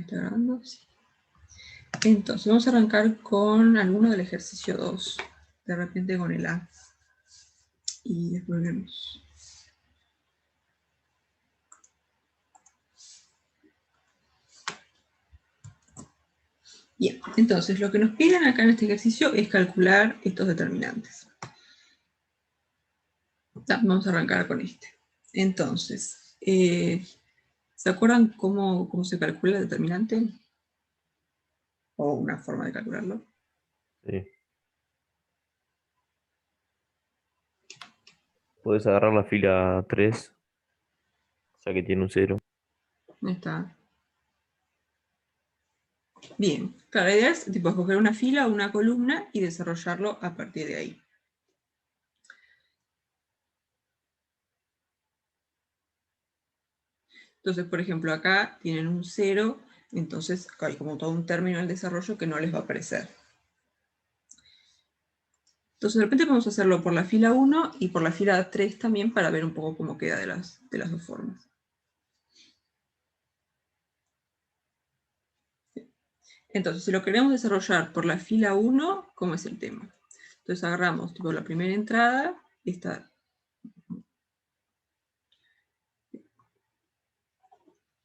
¿Está grabando? Sí. Entonces, vamos a arrancar con alguno del ejercicio 2. De repente con el A. Y después vemos. Bien, entonces lo que nos piden acá en este ejercicio es calcular estos determinantes. Vamos a arrancar con este. Entonces, ¿se acuerdan cómo se calcula el determinante? O una forma de calcularlo. Sí. Puedes agarrar la fila 3, o sea que tiene un 0. Ahí está. Bien, claro, la idea es tipo, escoger una fila o una columna y desarrollarlo a partir de ahí. Entonces, por ejemplo, acá tienen un 0, entonces hay como todo un término del desarrollo que no les va a aparecer. Entonces, de repente podemos hacerlo por la fila 1 y por la fila 3 también para ver un poco cómo queda de las dos formas. Entonces, si lo queremos desarrollar por la fila 1, ¿cómo es el tema? Entonces agarramos tipo, la primera entrada, esta.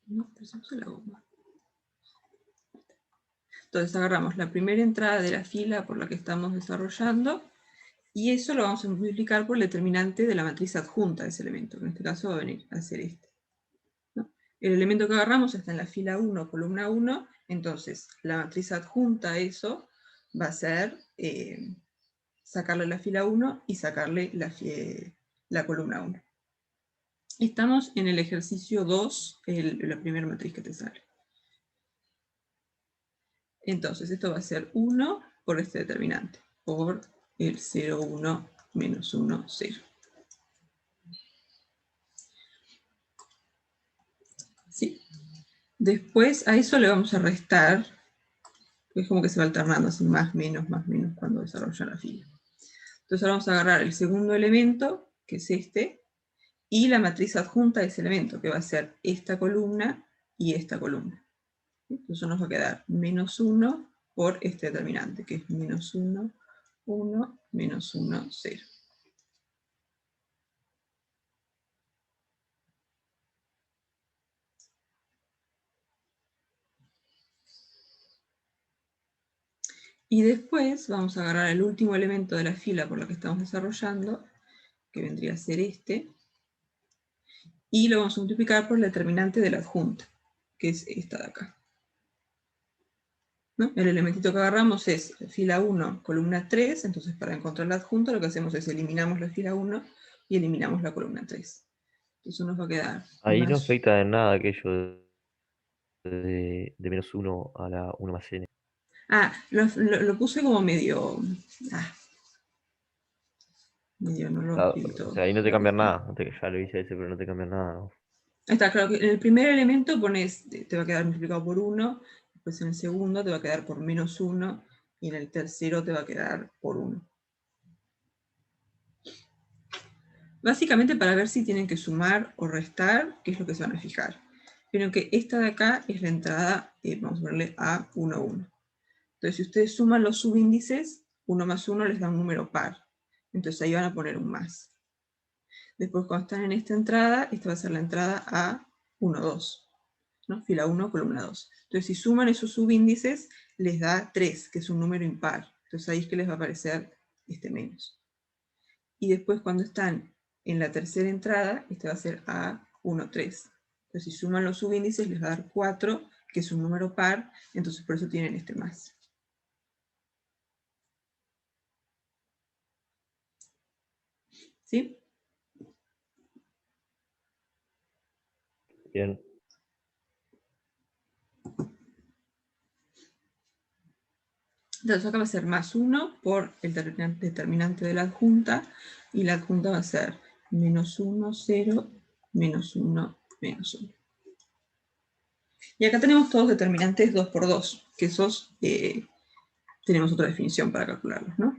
No, pero se puso la goma. Entonces agarramos la primera entrada de la fila por la que estamos desarrollando, y eso lo vamos a multiplicar por el determinante de la matriz adjunta de ese elemento, que en este caso va a venir a ser este. ¿No? El elemento que agarramos está en la fila 1, columna 1, entonces la matriz adjunta a eso va a ser sacarle la fila 1 y sacarle la columna 1. Estamos en el ejercicio 2, la primera matriz que te sale. Entonces esto va a ser 1 por este determinante, por el 0, 1, menos 1, 0. ¿Sí? Después a eso le vamos a restar, es como que se va alternando, así más, menos, cuando desarrolla la fila. Entonces ahora vamos a agarrar el segundo elemento, que es este, y la matriz adjunta de ese elemento, que va a ser esta columna y esta columna. Entonces nos va a quedar menos 1 por este determinante, que es menos 1, 1, menos 1, 0. Y después vamos a agarrar el último elemento de la fila por la que estamos desarrollando, que vendría a ser este, y lo vamos a multiplicar por el determinante de la adjunta, que es esta de acá. ¿No? El elementito que agarramos es fila 1, columna 3, entonces para encontrar la adjunta lo que hacemos es eliminamos la fila 1 y eliminamos la columna 3. Entonces nos va a quedar Ahí no más... afecta en nada aquello de menos 1 a la 1 más n. Ah, lo puse como medio... medio no lo escribí O todo. sea, ahí no te cambia nada. Ya lo hice ese, pero no te cambia nada. Ahí está, claro que en el primer elemento pones, te va a quedar multiplicado por 1, después en el segundo te va a quedar por menos 1, y en el tercero te va a quedar por 1. Básicamente para ver si tienen que sumar o restar, qué es lo que se van a fijar. Pero que esta de acá es la entrada, vamos a ponerle A1, 1. Entonces si ustedes suman los subíndices, 1 más 1 les da un número par. Entonces ahí van a poner un más. Después cuando están en esta entrada, esta va a ser la entrada A1, 2. ¿No? Fila 1, columna 2. Entonces si suman esos subíndices, les da 3, que es un número impar. Entonces ahí es que les va a aparecer este menos. Y después cuando están en la tercera entrada, este va a ser A1, 3. Entonces si suman los subíndices, les va a dar 4, que es un número par, entonces por eso tienen este más. ¿Sí? Bien. Entonces acá va a ser más 1 por el determinante de la adjunta, y la adjunta va a ser menos 1, 0, menos 1, menos 1. Y acá tenemos todos determinantes 2 por 2, que esos tenemos otra definición para calcularlos, ¿no?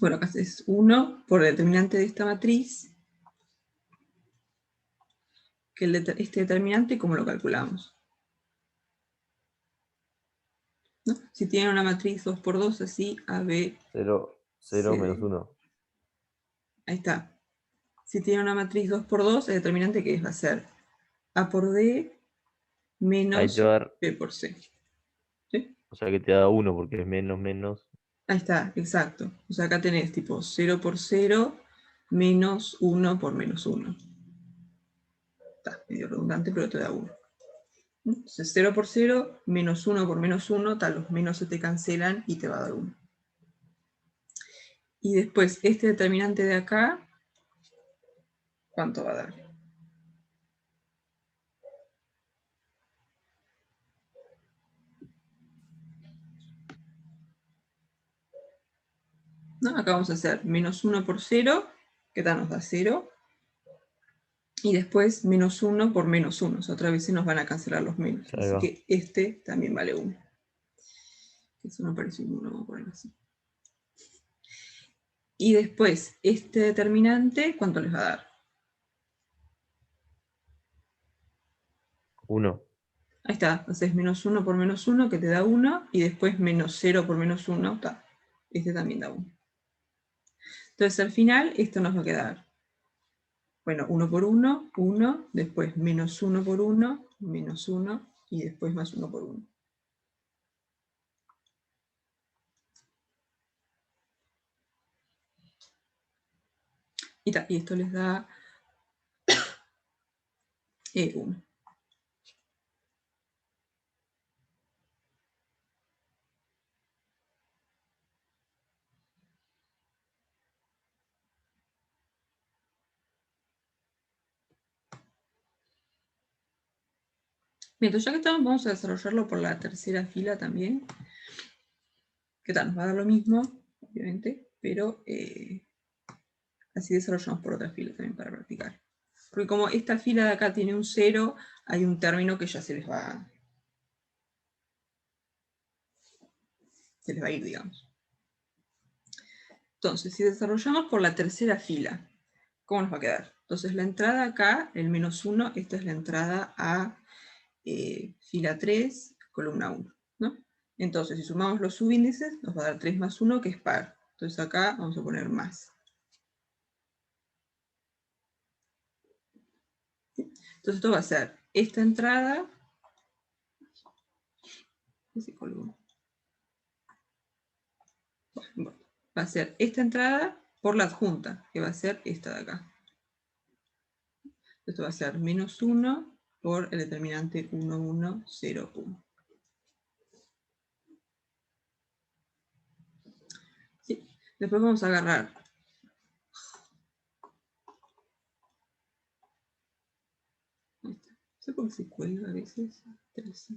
Bueno, acá es 1 por el determinante de esta matriz, que este determinante, ¿cómo lo calculamos? ¿no? Si tienen una matriz 2 por 2 así, AB, 0, 0 menos CD. 1. Ahí está. Si tiene una matriz 2 por 2, el determinante que va a ser A por D Ahí te va menos a dar, B por C. ¿Sí? o sea que te da 1 porque es menos, menos. Ahí está, exacto. O sea, acá tenés tipo 0 por 0 menos 1 por menos 1. Está medio redundante, pero te da 1. Entonces 0 por 0 menos 1 por menos 1, tal, los menos se te cancelan y te va a dar 1. Y después, este determinante de acá, ¿cuánto va a dar? ¿No? Acá vamos a hacer menos 1 por 0, que tal nos da 0. Y después menos 1 por menos 1. O sea, otra vez se nos van a cancelar los menos. Ahí Así va. que este también vale 1. Eso no parece un 1, vamos a ponerlo así. Y después, este determinante, ¿cuánto les va a dar? 1. Ahí está. Entonces menos 1 por menos 1, que te da 1. Y después menos 0 por menos 1, está. Este también da 1. Entonces al final, esto nos va a quedar. Bueno, 1 por 1, 1. Después menos 1 por 1, menos 1. Y después más 1 por 1. Y esto les da 1. Bien, entonces ya que estamos, vamos a desarrollarlo por la tercera fila también. ¿Qué tal? Nos va a dar lo mismo, obviamente, pero así desarrollamos por otra fila también para practicar. Porque como esta fila de acá tiene un 0, hay un término que ya se les va a ir, digamos. Entonces, si desarrollamos por la tercera fila, ¿cómo nos va a quedar? Entonces, la entrada acá, el menos 1, esta es la entrada a fila 3, columna 1, ¿no? Entonces, si sumamos los subíndices, nos va a dar 3 más 1, que es par. Entonces acá vamos a poner más. Entonces esto va a ser esta entrada, bueno, va a ser esta entrada por la adjunta, que va a ser esta de acá. Esto va a ser menos 1 por el determinante 1, 1, 0, 1. ¿Sí? Después vamos a agarrar no sé por qué se cuelga a veces. 3.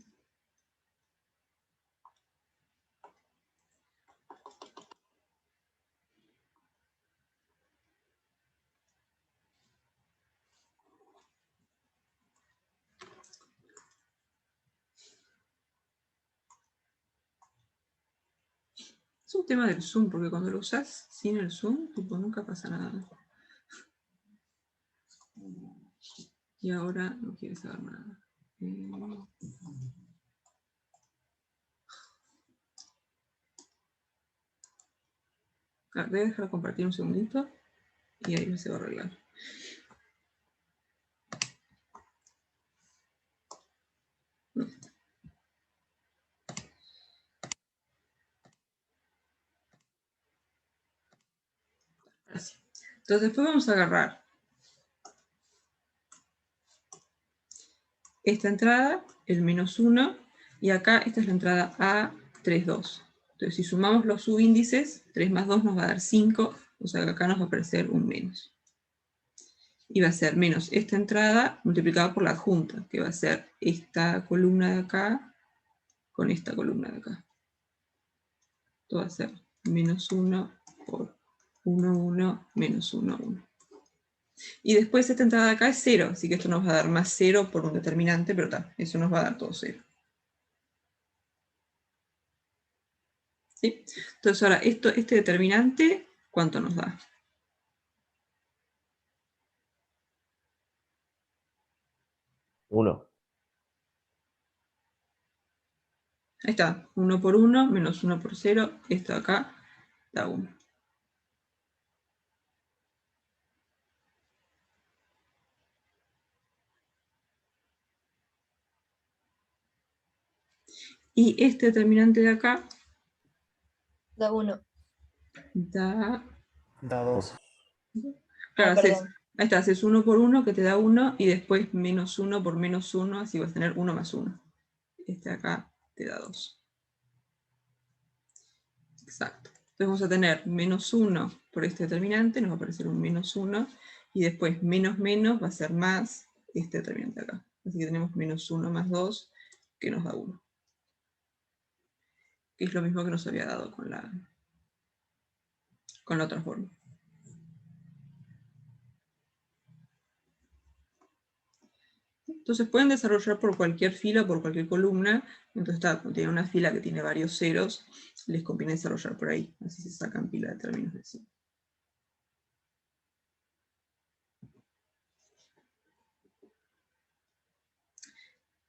Es un tema del zoom, porque cuando lo usas sin el zoom, tipo, nunca pasa nada. Y ahora no quiere saber nada. Voy a dejar compartir un segundito y ahí se va a arreglar. Así. Entonces después vamos a agarrar esta entrada, el menos 1, y acá esta es la entrada A, 3, 2. Entonces si sumamos los subíndices, 3 más 2 nos va a dar 5, o sea que acá nos va a aparecer un menos. Y va a ser menos esta entrada multiplicada por la adjunta, que va a ser esta columna de acá con esta columna de acá. Esto va a ser menos 1 por 1, 1, menos 1, 1. Y después esta entrada de acá es 0, así que esto nos va a dar más 0 por un determinante, pero tal, eso nos va a dar todo 0. ¿Sí? Entonces ahora, este determinante, ¿cuánto nos da? 1. Ahí está, 1 por 1, menos 1 por 0, esto de acá da 1. Y este determinante de acá Da 1. da... Da 2. Claro, haces, Perdón. ahí está, haces 1 por 1 que te da 1 y después menos 1 por menos 1, así vas a tener 1 más 1. Este de acá te da 2. Exacto. Entonces vamos a tener menos 1 por este determinante, nos va a aparecer un menos 1, y después menos menos va a ser más este determinante acá. Así que tenemos menos 1 más 2, que nos da 1. Que es lo mismo que nos había dado con la otra forma. Entonces pueden desarrollar por cualquier fila, por cualquier columna. Entonces tiene una fila que tiene varios ceros, les conviene desarrollar por ahí. Así se sacan pila de términos de sí.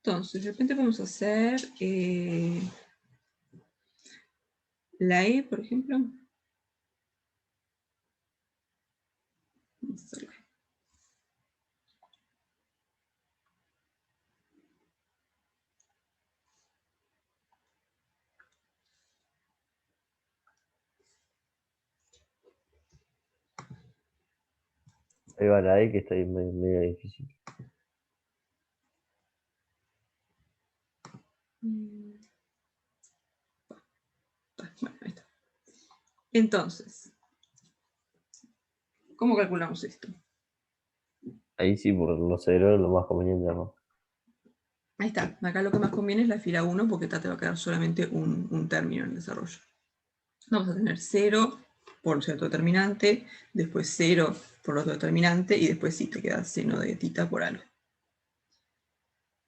Entonces, de repente podemos hacer la E, por ejemplo. Vamos a hacer la E. Ahí va la E que está ahí medio difícil. Bueno, ahí está. Entonces, ¿cómo calculamos esto? Ahí sí, por los ceros lo más conveniente, ¿no? Ahí está. Acá lo que más conviene es la fila 1 porque acá te va a quedar solamente un término en el desarrollo. Vamos a tener 0 por cierto determinante, después 0 por otro determinante y después sí te queda seno de tita por algo.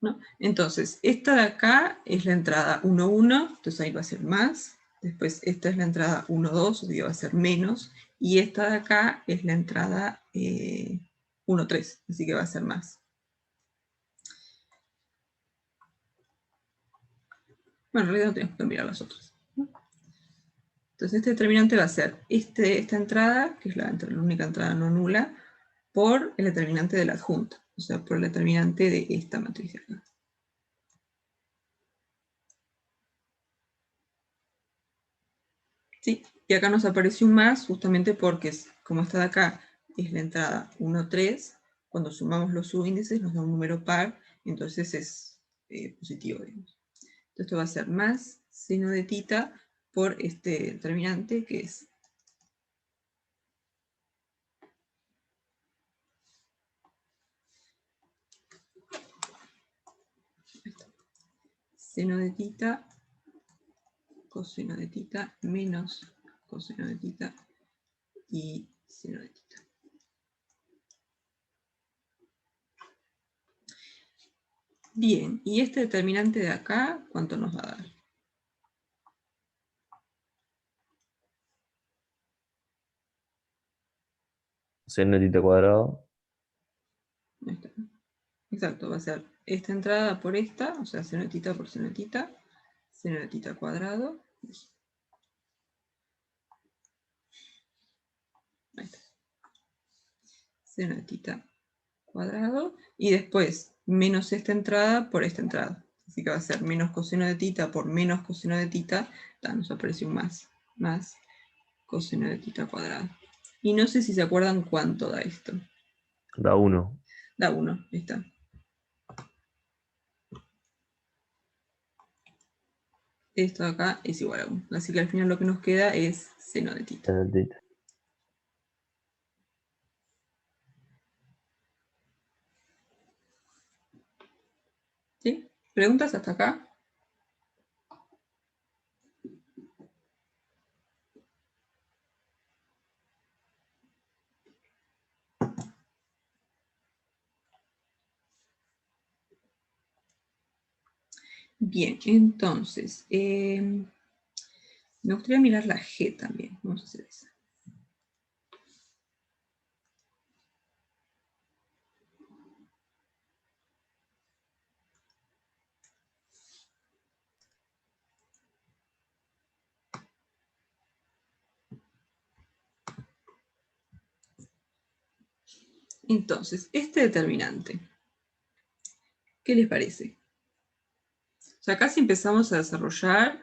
¿No? Entonces, esta de acá es la entrada 1, 1, entonces ahí va a ser más. Después esta es la entrada 1, 2, va a ser menos. Y esta de acá es la entrada 1, 3, así que va a ser más. Bueno, en realidad no tenemos que mirar las otras. Entonces este determinante va a ser esta entrada, que es la única entrada no nula, por el determinante de la adjunta, o sea, por el determinante de esta matriz de acá. ¿Sí? Y acá nos aparece un más justamente porque, como esta de acá es la entrada 1, 3, cuando sumamos los subíndices nos da un número par, entonces es positivo, digamos. Entonces esto va a ser más seno de tita por este determinante que es seno de tita, coseno de tita, menos coseno de tita y seno de tita. Bien, y este determinante de acá, ¿cuánto nos va a dar? Seno de tita cuadrado. Ahí está. Exacto, va a ser esta entrada por esta, o sea, seno de tita por seno de tita cuadrado. Ahí está. Seno de tita cuadrado, y después menos esta entrada por esta entrada. Así que va a ser menos coseno de tita por menos coseno de tita, nos aparece un más coseno de tita cuadrado. Y no sé si se acuerdan cuánto da esto. Da 1. Da 1, ahí está. Esto de acá es igual a 1. Así que al final lo que nos queda es seno de tita. Seno de tita. ¿Sí? ¿Preguntas hasta acá? Bien, entonces, me gustaría mirar la G también. Vamos a hacer esa. Entonces, este determinante, ¿qué les parece? O sea, acá si empezamos a desarrollar,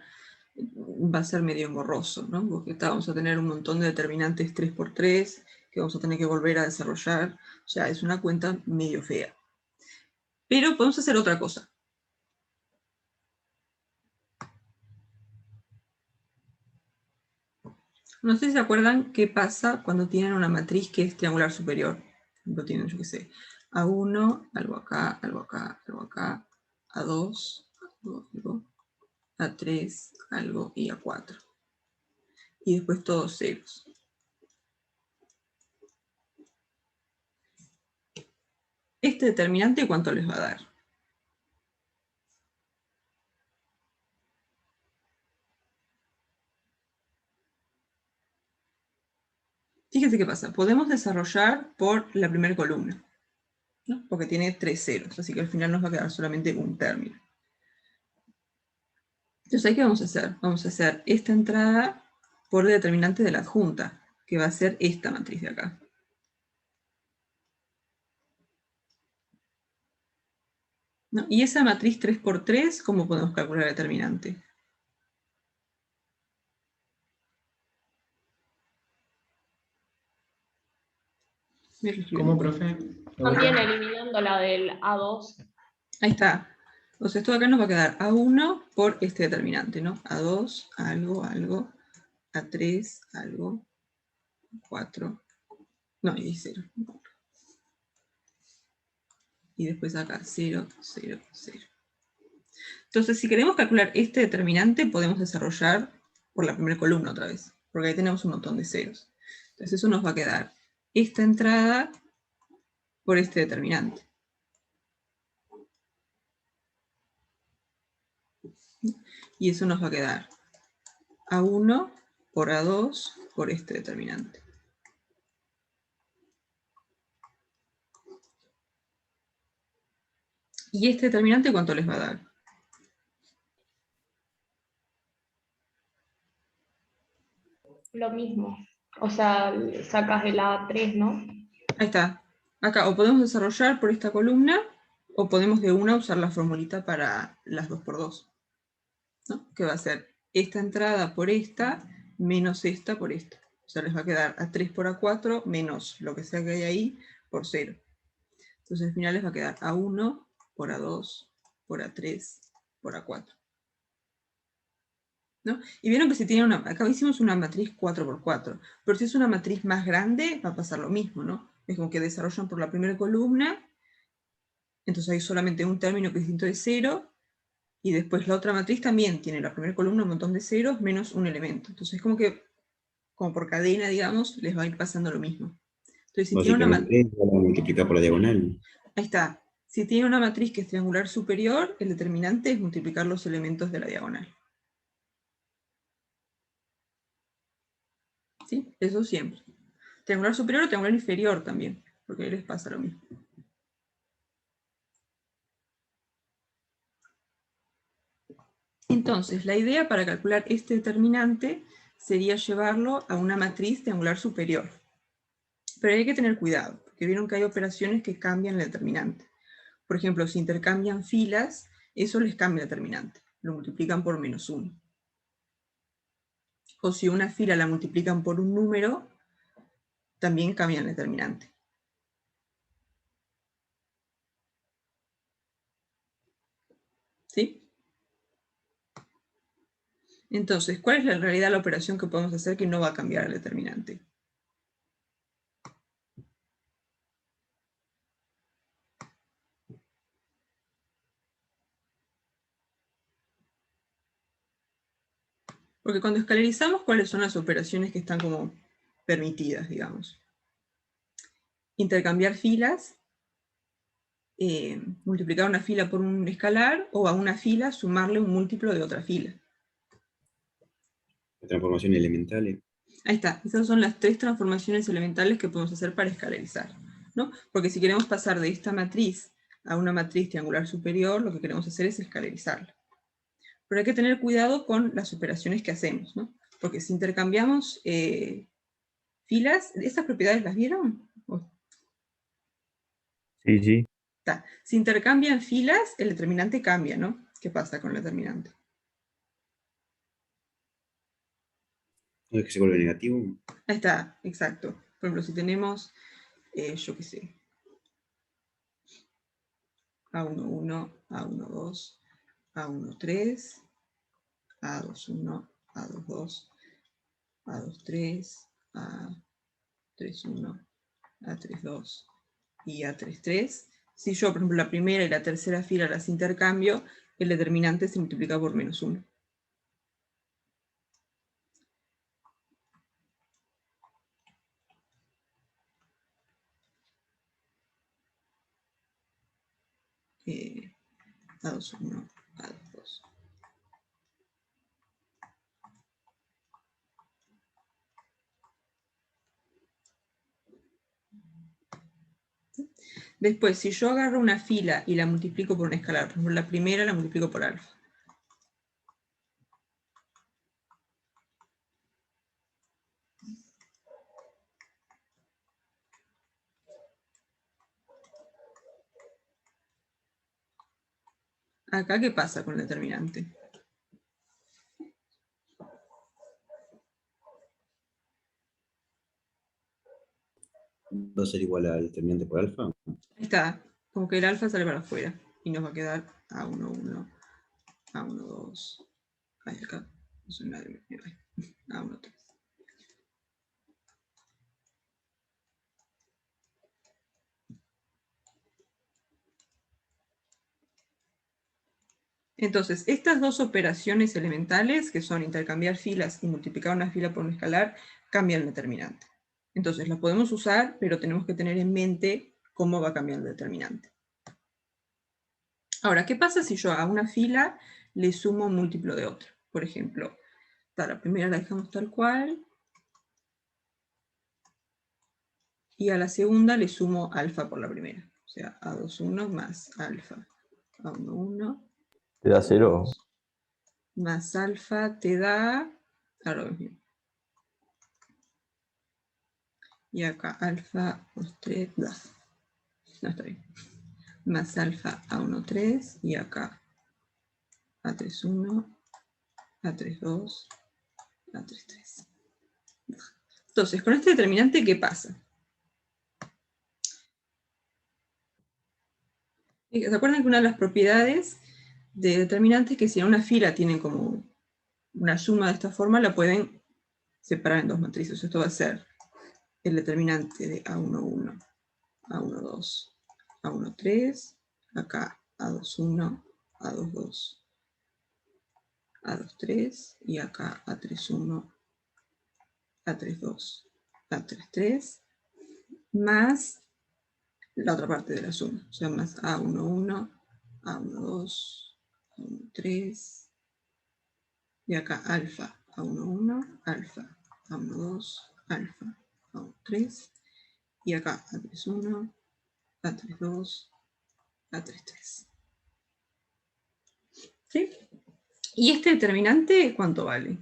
va a ser medio engorroso, ¿no? Porque vamos a tener un montón de determinantes 3×3, que vamos a tener que volver a desarrollar. Ya es una cuenta medio fea. Pero podemos hacer otra cosa. No sé si se acuerdan qué pasa cuando tienen una matriz que es triangular superior. Lo tienen, yo qué sé, A1, algo acá, algo acá, algo acá, A2, algo, A3, algo y A4. Y después todos ceros. Este determinante, ¿cuánto les va a dar? Fíjense qué pasa. Podemos desarrollar por la primera columna, ¿no? Porque tiene 3 ceros, así que al final nos va a quedar solamente un término. Entonces, ¿ahí qué vamos a hacer? Vamos a hacer esta entrada por el determinante de la adjunta, que va a ser esta matriz de acá. ¿No? Y esa matriz 3×3, ¿cómo podemos calcular el determinante? ¿Cómo, profe? También eliminando la del A2. Ahí está. Entonces esto de acá nos va a quedar A1 por este determinante, ¿no? A2, algo, algo, A3, algo, 4, no, y 0. Y después acá 0, 0, 0. Entonces, si queremos calcular este determinante, podemos desarrollar por la primera columna otra vez, porque ahí tenemos un montón de ceros. Entonces eso nos va a quedar esta entrada por este determinante. Y eso nos va a quedar A1 por A2 por este determinante. ¿Y este determinante cuánto les va a dar? Lo mismo. O sea, sacas el A3, ¿no? Ahí está. Acá o podemos desarrollar por esta columna, o podemos de una usar la formulita para las 2×2. ¿No? Que va a ser esta entrada por esta, menos esta por esta. O sea, les va a quedar A3 por A4, menos lo que sea que hay ahí, por 0. Entonces al final les va a quedar A1 por A2 por A3 por A4. ¿No? Y vieron que si tiene acá hicimos una matriz 4×4, pero si es una matriz más grande va a pasar lo mismo, ¿no? Es como que desarrollan por la primera columna, entonces hay solamente un término que es distinto de 0, y después la otra matriz también tiene la primera columna un montón de ceros menos un elemento. Entonces es como que, como por cadena, digamos, les va a ir pasando lo mismo. Entonces si tiene una matriz... Básicamente, van a multiplicar por la diagonal. Ahí está. Si tiene una matriz que es triangular superior, el determinante es multiplicar los elementos de la diagonal. ¿Sí? Eso siempre. Triangular superior o triangular inferior también, porque ahí les pasa lo mismo. Entonces, la idea para calcular este determinante sería llevarlo a una matriz triangular superior. Pero hay que tener cuidado, porque vieron que hay operaciones que cambian el determinante. Por ejemplo, si intercambian filas, eso les cambia el determinante. Lo multiplican por -1. O si una fila la multiplican por un número, también cambian el determinante. ¿Sí? Entonces, ¿cuál es en realidad la operación que podemos hacer que no va a cambiar el determinante? Porque cuando escalarizamos, ¿cuáles son las operaciones que están como permitidas, digamos? Intercambiar filas, multiplicar una fila por un escalar, o a una fila sumarle un múltiplo de otra fila. Transformaciones elementales. Ahí está, esas son las 3 transformaciones elementales que podemos hacer para escalarizar, ¿no? Porque si queremos pasar de esta matriz a una matriz triangular superior, lo que queremos hacer es escalarizarla. Pero hay que tener cuidado con las operaciones que hacemos, ¿no? Porque si intercambiamos filas, ¿estas propiedades las vieron? Sí, sí. Está. Si intercambian filas, el determinante cambia, ¿no? ¿Qué pasa con el determinante? ¿No es que se vuelve negativo? Ahí está, exacto. Por ejemplo, si tenemos, yo qué sé, A11, A12, A13, A21, A22, A23, A31, A32 y A33. Si yo, por ejemplo, la primera y la tercera fila las intercambio, el determinante se multiplica por -1. A21, A22. Después, si yo agarro una fila y la multiplico por un escalar, por ejemplo, la primera la multiplico por alfa. Acá, ¿qué pasa con el determinante? ¿Va a ser igual al determinante por alfa? Ahí está, como que el alfa sale para afuera y nos va a quedar A11, A12, ahí acá, no sé nada, A13. Entonces, estas dos operaciones elementales, que son intercambiar filas y multiplicar una fila por un escalar, cambian el determinante. Entonces, las podemos usar, pero tenemos que tener en mente cómo va cambiando el determinante. Ahora, ¿qué pasa si yo a una fila le sumo un múltiplo de otra? Por ejemplo, la primera la dejamos tal cual, y a la segunda le sumo alfa por la primera. O sea, A21 más alfa. A11 Te da 0. más alfa te da... Ahora lo mismo. Y acá alfa 3, no está bien. Más alfa A13 y acá A31, A32, A33. Entonces, con este determinante, ¿qué pasa? ¿Se acuerdan que una de las propiedades de determinantes es que si en una fila tienen como una suma de esta forma, la pueden separar en dos matrices? Esto va a ser el determinante de A11, A12, A13, acá A21, A22, A23 y acá A31, A32, A33, más la otra parte de la suma, o sea, más A11, A12, A13, y acá alfa, A11, alfa, A12, alfa, A13, y acá A31, A32, A33. ¿Sí? ¿Y este determinante cuánto vale?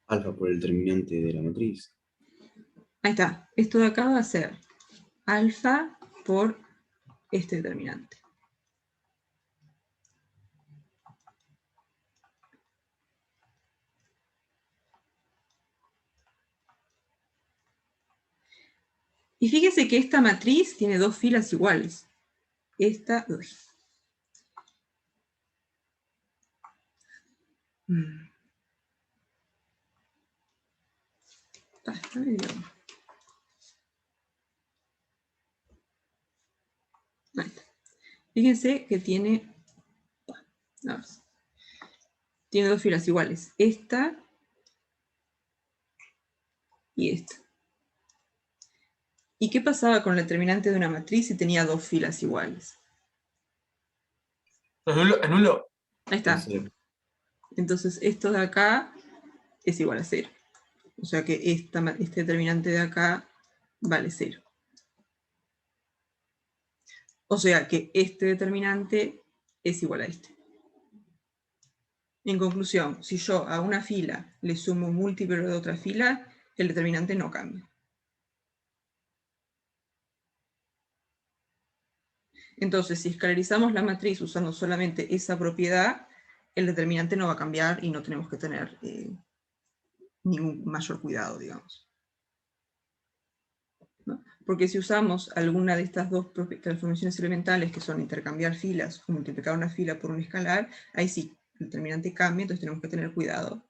Alfa por el determinante de la matriz. Ahí está. Esto de acá va a ser alfa por este determinante. Y fíjese que esta matriz tiene dos filas iguales. Esta, uy. Está medio... Ahí está. Fíjense que tiene... tiene dos filas iguales. Esta y esta. ¿Y qué pasaba con el determinante de una matriz si tenía dos filas iguales? Anulo. Ahí está. Entonces esto de acá es igual a 0. O sea que este determinante de acá vale 0. O sea que este determinante es igual a este. En conclusión, si yo a una fila le sumo un múltiplo de otra fila, el determinante no cambia. Entonces, si escalarizamos la matriz usando solamente esa propiedad, el determinante no va a cambiar y no tenemos que tener ningún mayor cuidado, digamos. ¿No? Porque si usamos alguna de estas dos transformaciones elementales, que son intercambiar filas o multiplicar una fila por un escalar, ahí sí, el determinante cambia, entonces tenemos que tener cuidado.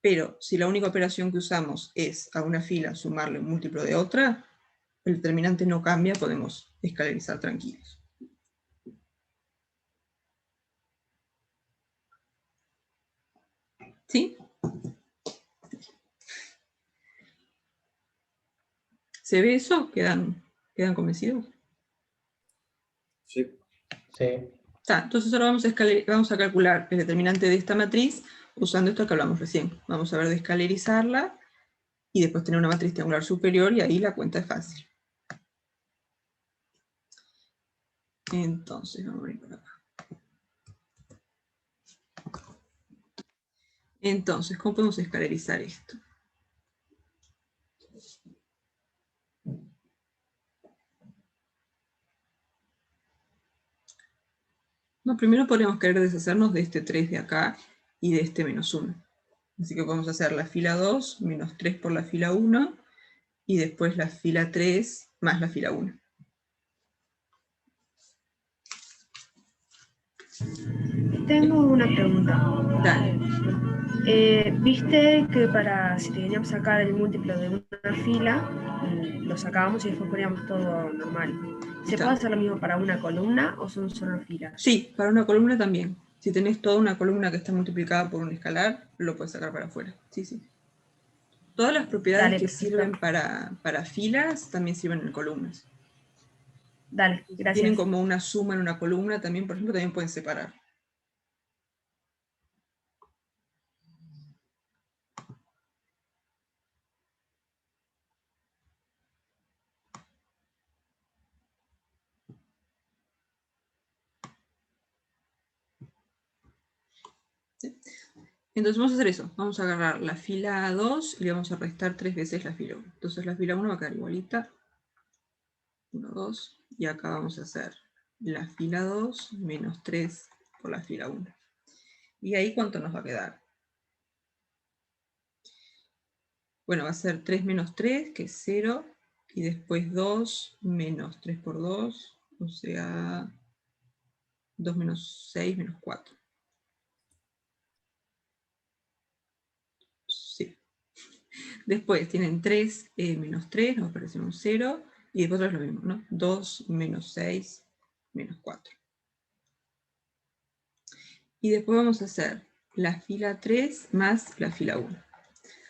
Pero si la única operación que usamos es a una fila sumarle un múltiplo de otra, el determinante no cambia, podemos escalarizar tranquilos. ¿Sí? ¿Se ve eso? ¿Quedan convencidos? Sí. Sí. Entonces ahora vamos a calcular el determinante de esta matriz usando esto que hablamos recién. Vamos a ver de escalarizarla y después tener una matriz triangular superior y ahí la cuenta es fácil. Entonces, vamos a venir por acá. Entonces, ¿cómo podemos escalarizar esto? No, primero podríamos querer deshacernos de este 3 de acá y de este menos 1. Así que podemos hacer la fila 2 menos 3 por la fila 1 y después la fila 3 más la fila 1. Tengo una pregunta. Dale. Viste que si teníamos que sacar el múltiplo de una fila, lo sacábamos y después poníamos todo normal. ¿Se puede hacer lo mismo para una columna o son solo filas? Sí, para una columna también. Si tenés toda una columna que está multiplicada por un escalar, lo puedes sacar para afuera. Sí, sí. Todas las propiedades que sirven para filas también sirven en columnas. Dale, gracias. Tienen como una suma en una columna también, por ejemplo, también pueden separar. ¿Sí? Entonces vamos a hacer eso. Vamos a agarrar la fila 2 y le vamos a restar 3 veces la fila 1. Entonces la fila 1 va a quedar igualita. 1, 2. Y acá vamos a hacer la fila 2 menos 3 por la fila 1. ¿Y ahí cuánto nos va a quedar? Bueno, va a ser 3 menos 3, que es 0. Y después 2 menos 3 por 2, o sea, 2 menos 6 menos 4. Sí. Después tienen 3 menos 3, nos aparece un 0. Y después es lo mismo, ¿no? 2 menos 6 menos 4. Y después vamos a hacer la fila 3 más la fila 1.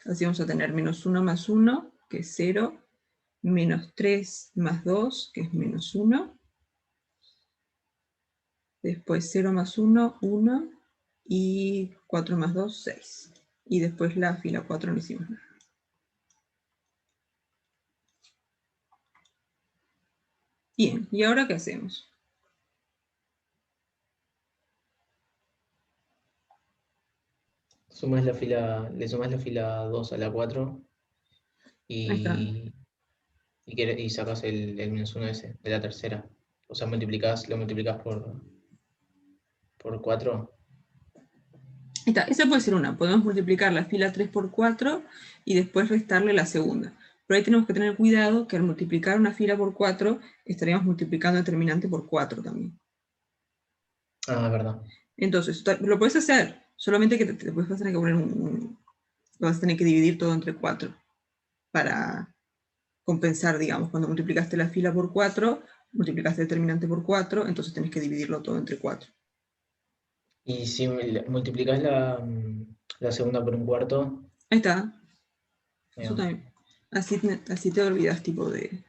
Así vamos a tener menos 1 más 1, que es 0. Menos 3 más 2, que es menos 1. Después 0 más 1, 1. Y 4 más 2, 6. Y después la fila 4 no hicimos nada. Bien, ¿y ahora qué hacemos? Le sumas la fila 2 a la 4 y sacas el menos 1 ese, de la tercera. O sea, lo multiplicás por 4. Ahí está, esa puede ser una. Podemos multiplicar la fila 3 por 4 y después restarle la segunda. Pero ahí tenemos que tener cuidado que al multiplicar una fila por 4 estaríamos multiplicando el determinante por 4 también. Ah, verdad. Entonces, lo puedes hacer, solamente que te vas a tener que poner vas a tener que dividir todo entre 4 para compensar, digamos, cuando multiplicaste la fila por 4, multiplicaste el determinante por 4, entonces tenés que dividirlo todo entre 4. Y si multiplicás la segunda por un cuarto. Ahí está. Eso también. Así te olvidas tipo de...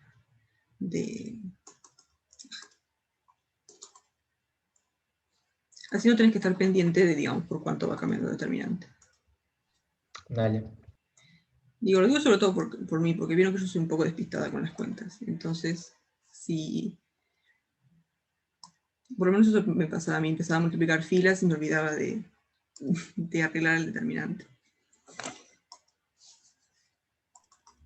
Así no tenés que estar pendiente de, digamos, por cuánto va cambiando el determinante. Dale. Lo digo sobre todo por mí, porque vieron que yo soy un poco despistada con las cuentas. Entonces, si... Por lo menos eso me pasaba a mí. Empezaba a multiplicar filas y me olvidaba de arreglar el determinante.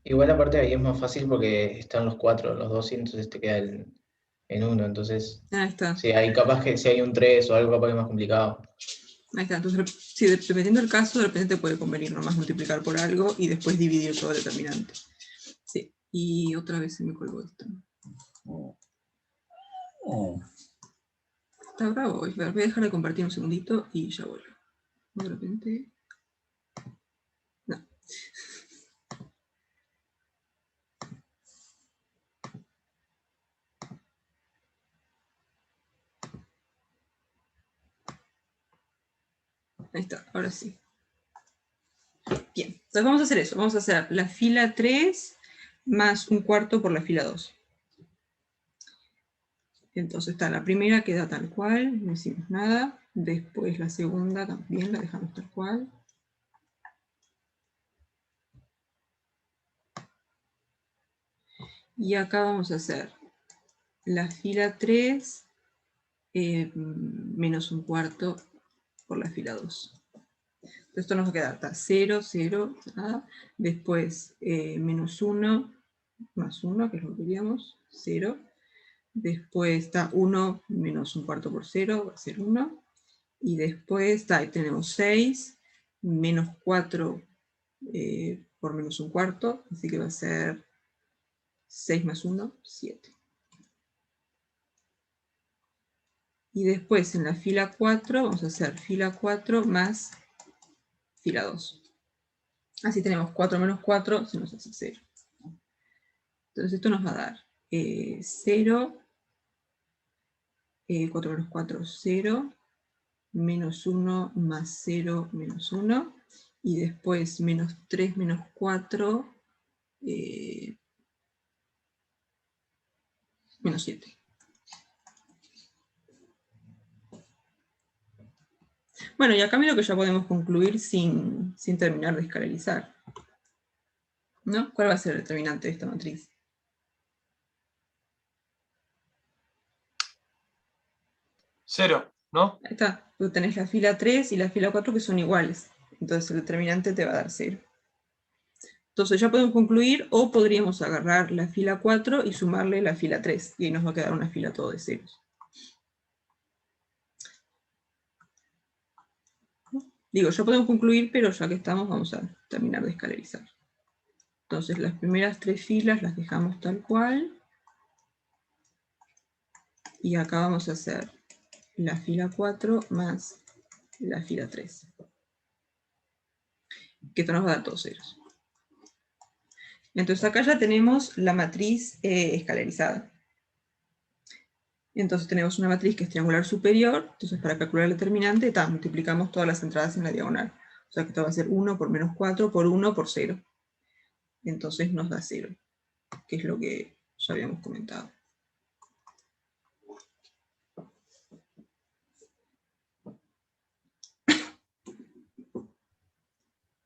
Igual aparte ahí es más fácil porque están los 4, los 2, y entonces te queda en 1. Entonces, Ahí está. si hay capaz que si hay un 3 o algo capaz que es más complicado. Ahí está. Entonces, sí, dependiendo del caso, de repente te puede convenir nomás multiplicar por algo y después dividir todo el determinante. Sí. Y otra vez se me colgó esto. Está bravo. Voy a dejar de compartir un segundito y ya vuelvo. De repente... No. Ahí está, ahora sí. Bien, entonces vamos a hacer eso. Vamos a hacer la fila 3 más un cuarto por la fila 2. Entonces está la primera, queda tal cual, no hicimos nada. Después la segunda también la dejamos tal cual. Y acá vamos a hacer la fila 3 menos un cuarto por la fila 2. Esto nos va a quedar hasta 0, 0, nada. Después menos 1 más 1, que es lo que queríamos, 0. Después está 1 menos un cuarto por 0, va a ser 1. Y después ahí tenemos 6 menos 4 por menos un cuarto, así que va a ser 6 más 1, 7. Y después en la fila 4 vamos a hacer fila 4 más fila 2. Así tenemos 4 menos 4, se nos hace 0. Entonces esto nos va a dar 0, 4 menos 4, 0, menos 1 más 0 menos 1, y después menos 3 menos 4, menos 7. Bueno, y acá miro que ya podemos concluir sin terminar de escalarizar, ¿no? ¿Cuál va a ser el determinante de esta matriz? 0, ¿no? Ahí está, tú tenés la fila 3 y la fila 4 que son iguales, entonces el determinante te va a dar 0. Entonces ya podemos concluir, o podríamos agarrar la fila 4 y sumarle la fila 3, y ahí nos va a quedar una fila todo de ceros. Digo, ya podemos concluir, pero ya que estamos, vamos a terminar de escalarizar. Entonces las primeras 3 filas las dejamos tal cual, y acá vamos a hacer la fila 4 más la fila 3. Que esto nos va a dar todos ceros. Entonces acá ya tenemos la matriz escalarizada. Entonces tenemos una matriz que es triangular superior, entonces para calcular el determinante, multiplicamos todas las entradas en la diagonal. O sea que esto va a ser 1 por menos 4 por 1 por 0. Entonces nos da 0, que es lo que ya habíamos comentado.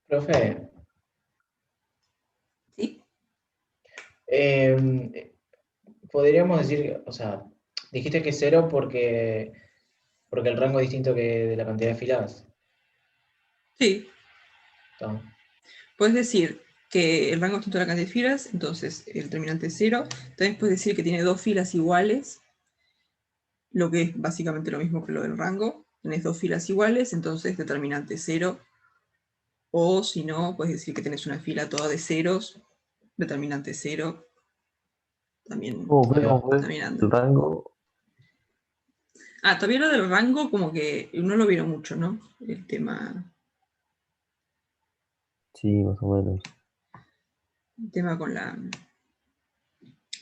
Profe. ¿Sí? Podríamos decir, o sea, dijiste que 0 porque el rango es distinto que de la cantidad de filas. Sí. ¿Está? Puedes decir que el rango es distinto a la cantidad de filas, entonces el determinante es 0. También puedes decir que tiene 2 filas iguales, lo que es básicamente lo mismo que lo del rango. Tenés 2 filas iguales, entonces determinante 0. O si no, puedes decir que tenés una fila toda de ceros, determinante 0. También, ¿Cómo fue también anda. el rango? Todavía lo del rango como que no lo vieron mucho, ¿no? El tema... Sí, más o menos. El tema con la...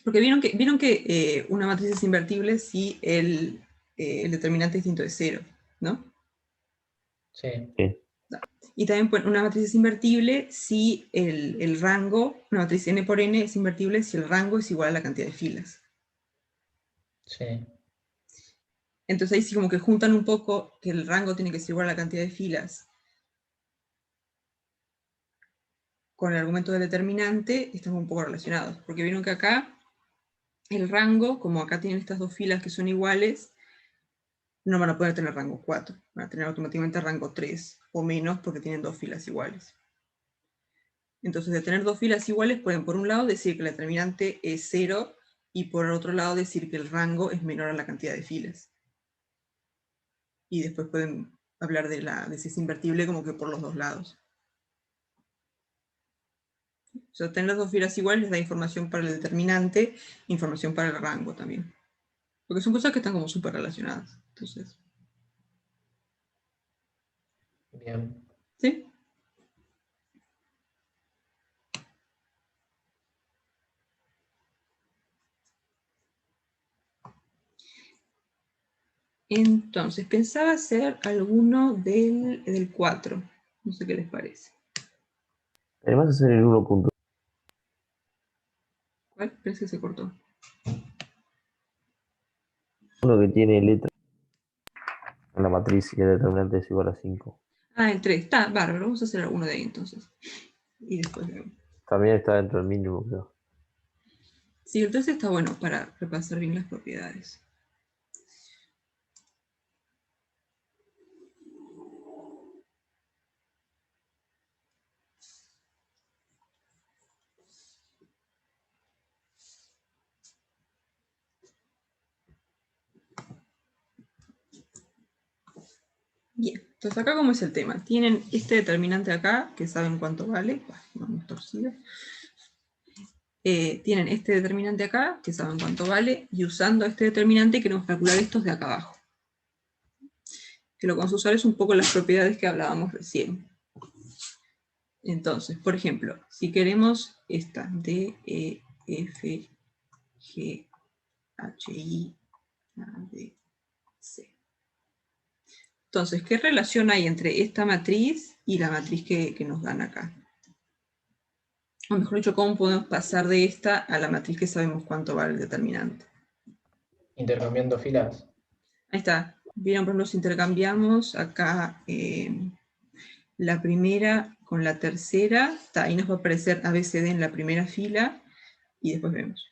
Porque vieron que una matriz es invertible si el determinante es distinto de 0, ¿no? Sí. Sí. Y también una matriz es invertible si el rango, una matriz n por n es invertible si el rango es igual a la cantidad de filas. Sí. Entonces ahí sí como que juntan un poco que el rango tiene que ser igual a la cantidad de filas con el argumento del determinante, están un poco relacionados. Porque vieron que acá el rango, como acá tienen estas 2 filas que son iguales, no van a poder tener rango 4, van a tener automáticamente rango 3 o menos porque tienen 2 filas iguales. Entonces, de tener dos filas iguales, pueden por un lado decir que la determinante es 0, y por otro lado decir que el rango es menor a la cantidad de filas. Y después pueden hablar de si es invertible como que por los dos lados. O sea, tener las dos filas iguales les da información para el determinante, información para el rango también. Porque son cosas que están como súper relacionadas. Entonces, Bien. ¿sí? Entonces, pensaba hacer alguno del 4. No sé qué les parece. Además hacer el 1 punto. ¿Cuál? Parece que se cortó. Uno que tiene letra en la matriz y el determinante es igual a 5. Ah, el 3. Está bárbaro. Vamos a hacer alguno de ahí entonces. Y después vemos. También está dentro del mínimo, creo. Sí, el 3 está bueno para repasar bien las propiedades. Bien, entonces acá ¿cómo es el tema? Tienen este determinante acá, que saben cuánto vale. Vamos torcido. Tienen este determinante acá, que saben cuánto vale, y usando este determinante queremos calcular estos de acá abajo. Que lo que vamos a usar es un poco las propiedades que hablábamos recién. Entonces, por ejemplo, si queremos esta, D, E, F, G, H, I, A, B, C. Entonces, ¿qué relación hay entre esta matriz y la matriz que nos dan acá? O mejor dicho, ¿cómo podemos pasar de esta a la matriz que sabemos cuánto vale el determinante? Intercambiando filas. Ahí está. Vieron, por ejemplo, si intercambiamos acá la primera con la tercera, ahí nos va a aparecer ABCD en la primera fila, y después vemos,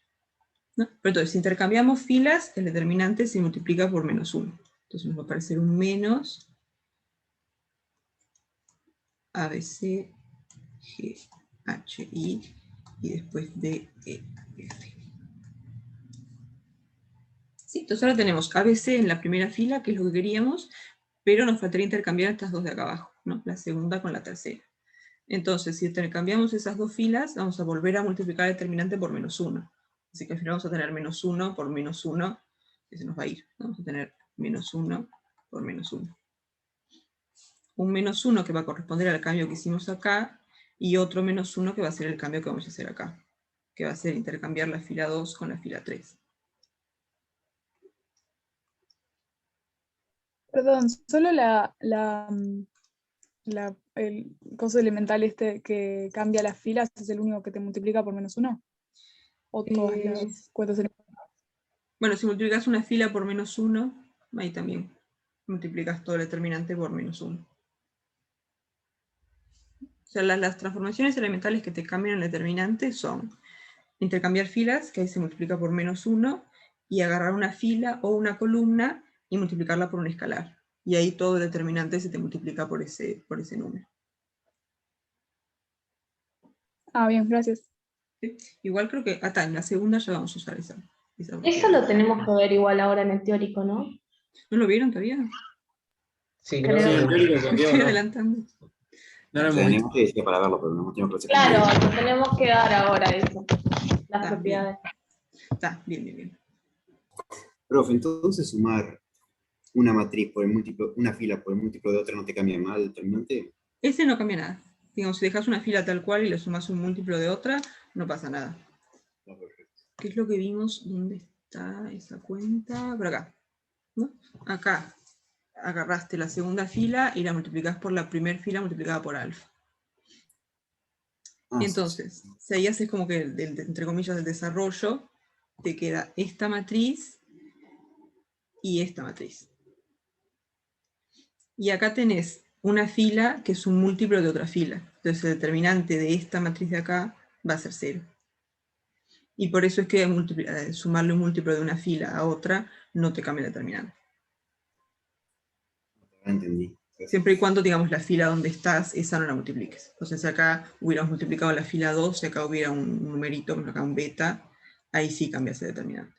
¿no? Pero entonces, si intercambiamos filas, el determinante se multiplica por -1. Entonces nos va a aparecer un menos ABC, G, H, I, y después D, E, F. Sí, entonces ahora tenemos ABC en la primera fila, que es lo que queríamos, pero nos faltaría intercambiar estas dos de acá abajo, ¿no? La segunda con la tercera. Entonces, si intercambiamos esas dos filas, vamos a volver a multiplicar el determinante por -1. Así que al final vamos a tener -1 por -1, que se nos va a ir. Vamos a tener -1 por -1. Un -1 que va a corresponder al cambio que hicimos acá, y otro -1 que va a ser el cambio que vamos a hacer acá, que va a ser intercambiar la fila 2 con la fila 3. Perdón, solo el coso elemental este que cambia las filas es el único que te multiplica por -1. ¿O todas las cuentas elementales? Bueno, si multiplicas una fila por -1, ahí también multiplicas todo el determinante por -1. O sea, las transformaciones elementales que te cambian el determinante son intercambiar filas, que ahí se multiplica por -1, y agarrar una fila o una columna y multiplicarla por un escalar. Y ahí todo el determinante se te multiplica por ese número. Ah, bien, gracias. ¿Sí? Igual creo que en la segunda ya vamos a usar esa Eso lo tenemos que ver igual ahora en el teórico, ¿no? ¿No lo vieron todavía? Sí, Creo. no, Sí, no, el no. teórico Me cambió, estoy ¿no? adelantando. No lo hemos Tenemos visto. que decir para verlo, pero no hemos tenido clase. Claro, lo tenemos que dar ahora eso, las Está propiedades. Está bien. Profe, entonces sumar una matriz por el múltiplo, una fila por el múltiplo de otra no te cambia mal el determinante. Ese no cambia nada. Digamos, si dejas una fila tal cual y le sumas un múltiplo de otra, no pasa nada. Ah, perfecto. ¿Qué es lo que vimos? ¿Dónde está esa cuenta? Por acá, ¿no? Acá agarraste la segunda fila y la multiplicás por la primera fila multiplicada por alfa. Ah, sí, Entonces, si ahí haces como que, entre comillas, el desarrollo, te queda esta matriz y esta matriz. Y acá tenés una fila que es un múltiplo de otra fila. Entonces el determinante de esta matriz de acá va a ser 0. Y por eso es que sumarle un múltiplo de una fila a otra no te cambia el determinante. Ahora entendí. Siempre y cuando, digamos, la fila donde estás, esa no la multipliques. Entonces acá hubiéramos multiplicado la fila 2, si acá hubiera un numerito, acá un beta, ahí sí cambia ese determinante.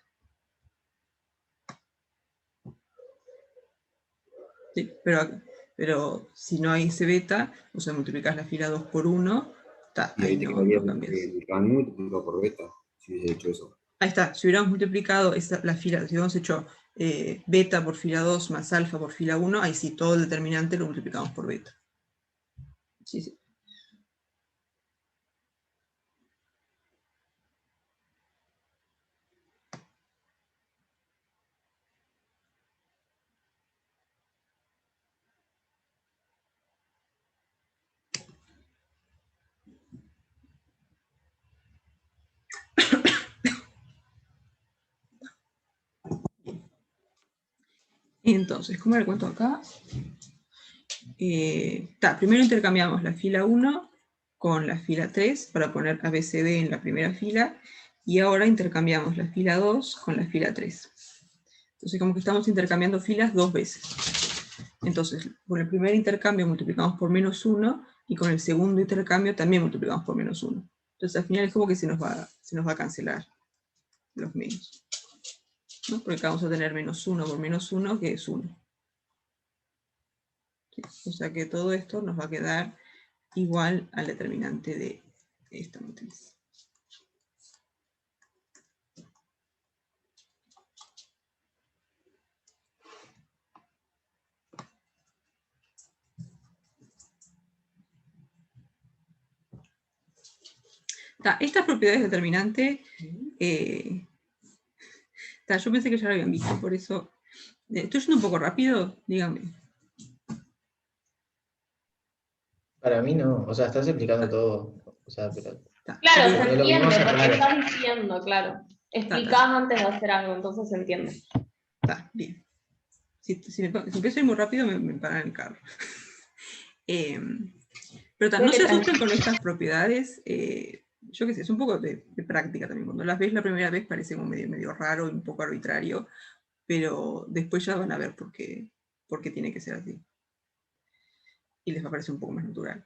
Sí, pero si no hay ese beta, o sea, multiplicas la fila 2 por 1, Y ahí te no quedaría cambias. el rango multiplicado por beta, si hubiese hecho eso. Ahí está, si hubiéramos multiplicado la fila, si hubiéramos hecho beta por fila 2 más alfa por fila 1, ahí sí todo el determinante lo multiplicamos por beta. Sí, sí. Entonces, ¿cómo le cuento acá? Primero intercambiamos la fila 1 con la fila 3 para poner ABCD en la primera fila, y ahora intercambiamos la fila 2 con la fila 3. Entonces, como que estamos intercambiando filas 2 veces. Entonces, con el primer intercambio multiplicamos por -1, y con el segundo intercambio también multiplicamos por -1. Entonces, al final es como que se nos va a cancelar los menos, ¿no? Porque acá vamos a tener -1 por -1, que es 1. ¿Sí? O sea que todo esto nos va a quedar igual al determinante de esta matriz. Estas propiedades determinantes, yo pensé que ya lo habían visto, por eso. ¿Estoy yendo un poco rápido? Dígame. Para mí no, o sea, estás explicando todo. O sea, pero Claro, lo se que entiende, vimos es porque raro. estás diciendo, claro. Explicás antes de hacer algo, entonces se entiende. Está, bien. Si empiezo a ir muy rápido, me paran el carro. Pero no se asusten con estas propiedades. Yo qué sé, es un poco de práctica también. Cuando las ves la primera vez parece como medio raro y un poco arbitrario, pero después ya van a ver por qué tiene que ser así. Y les va a parecer un poco más natural.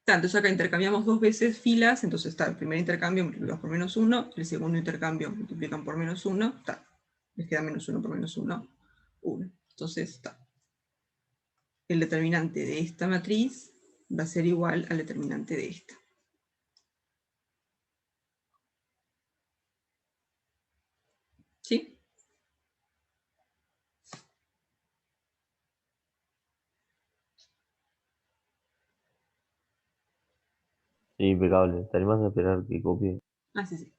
Entonces acá intercambiamos 2 veces filas, entonces está el primer intercambio multiplicado por -1, el segundo intercambio multiplican por -1, les queda -1 por -1, 1. Entonces está. El determinante de esta matriz va a ser igual al determinante de esta. ¿Sí? Sí, impecable. ¿Te animás a esperar que copie? Ah, sí, sí.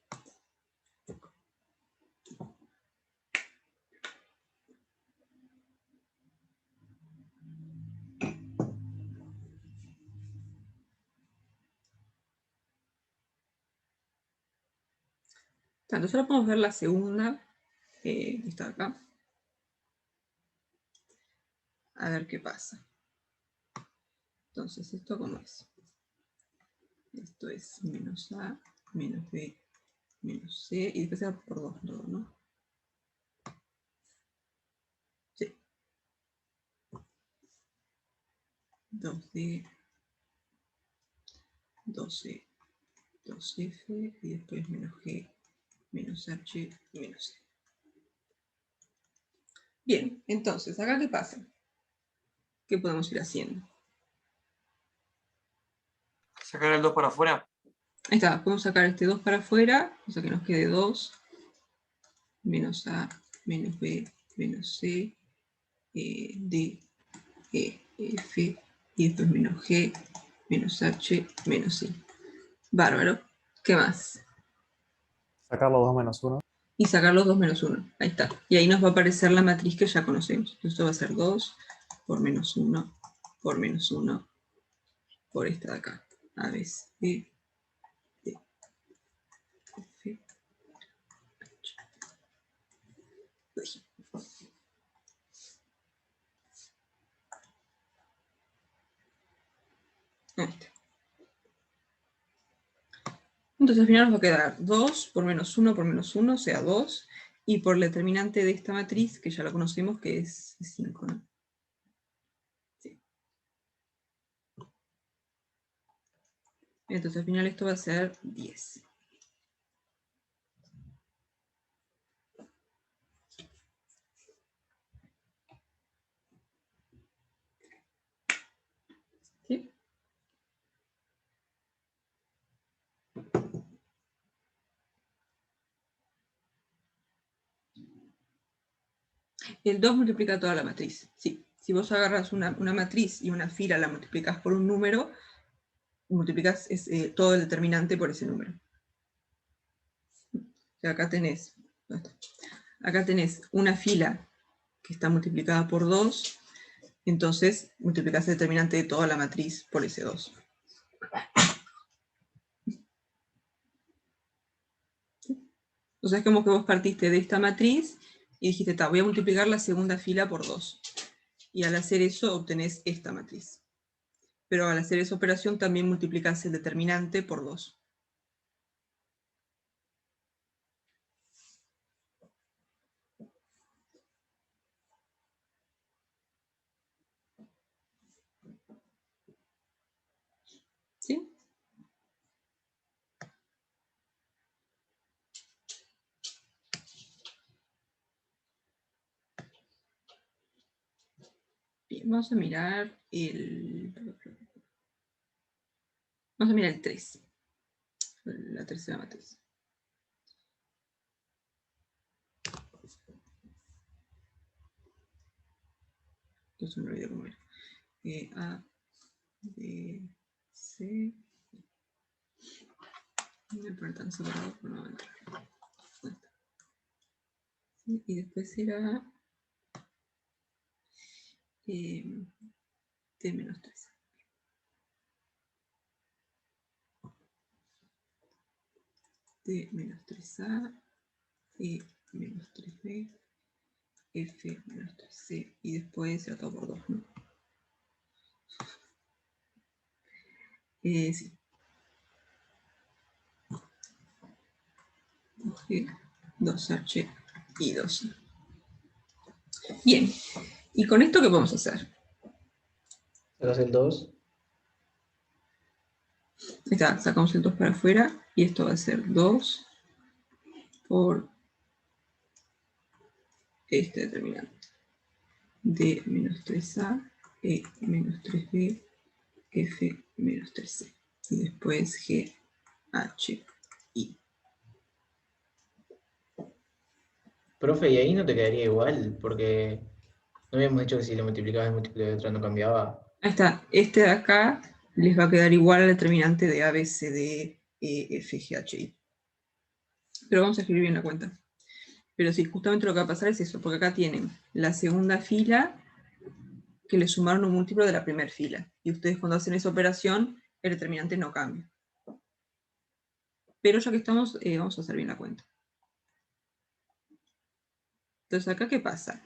Entonces ahora podemos ver la segunda, que está acá. A ver qué pasa. Entonces, ¿esto cómo es? Esto es menos A, menos B, menos C, y después se va por 2 todo, ¿no? Sí. 2D, 2C, 2F, y después menos G, menos H, menos C. Bien, entonces, ¿acá qué pasa? ¿Qué podemos ir haciendo? Sacar el 2 para afuera. Ahí está, podemos sacar este 2 para afuera, o sea que nos quede 2, menos A, menos B, menos C, D, E, F, y después menos G, menos H, menos C. Bárbaro. ¿Qué más? Sacar los 2 menos 1. Y sacar los 2 menos 1. Ahí está. Y ahí nos va a aparecer la matriz que ya conocemos. Entonces esto va a ser 2 por menos 1 por menos 1 por esta de acá. A, B, C, D, F, H. Uy. Ahí está. Entonces al final nos va a quedar 2 por menos 1 por menos 1, o sea 2, y por la determinante de esta matriz, que ya la conocemos, que es 5, ¿no? Sí. Entonces al final esto va a ser 10. ¿Sí? El 2 multiplica toda la matriz. Sí. Si vos agarras una matriz y una fila la multiplicás por un número, multiplicás todo el determinante por ese número. O sea, acá tenés una fila que está multiplicada por 2, entonces multiplicás el determinante de toda la matriz por ese 2. O sea, es como que vos partiste de esta matriz y dijiste, voy a multiplicar la segunda fila por 2. Y al hacer eso obtenés esta matriz. Pero al hacer esa operación también multiplicás el determinante por 2. ¿Sí? Bien, vamos a mirar el 3. La tercera matriz. Eso no olvidé cómo era. A, B, C. No voy a poner tan separado por no entrar. ¿Sí? Y después será T menos 3. T menos 3A, E menos 3B, F menos 3C, y después se todo por 2, ¿no? Sí. G, 2H y 2I. Bien, ¿y con esto qué podemos hacer? Sacas el 2. Ahí está, sacamos el 2 para afuera, y esto va a ser 2 por este determinante. D menos 3A, E menos 3B, F menos 3C. Y después G, H, I. Profe, y ahí no te quedaría igual, porque no habíamos dicho que si lo multiplicabas el múltiplo de otra no cambiaba. Ahí está, este de acá les va a quedar igual al determinante de A, B, C, D, E, F, G, H, I. Pero vamos a escribir bien la cuenta. Pero sí, justamente lo que va a pasar es eso, porque acá tienen la segunda fila que le sumaron un múltiplo de la primera fila. Y ustedes cuando hacen esa operación, el determinante no cambia. Pero ya que estamos, vamos a hacer bien la cuenta. Entonces, ¿acá qué pasa?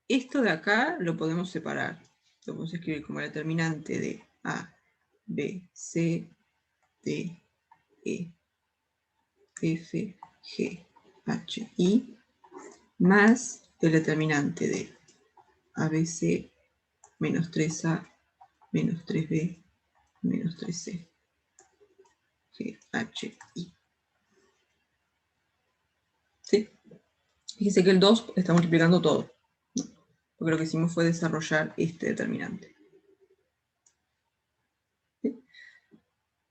Esto de acá lo podemos separar. Lo podemos escribir como el determinante de A, B, C, D, E, F, G, H, I, más el determinante de ABC menos 3A menos 3B menos 3C, G, H, I. ¿Sí? Fíjense que el 2 está multiplicando todo, ¿no? Porque lo que hicimos fue desarrollar este determinante. ¿Sí?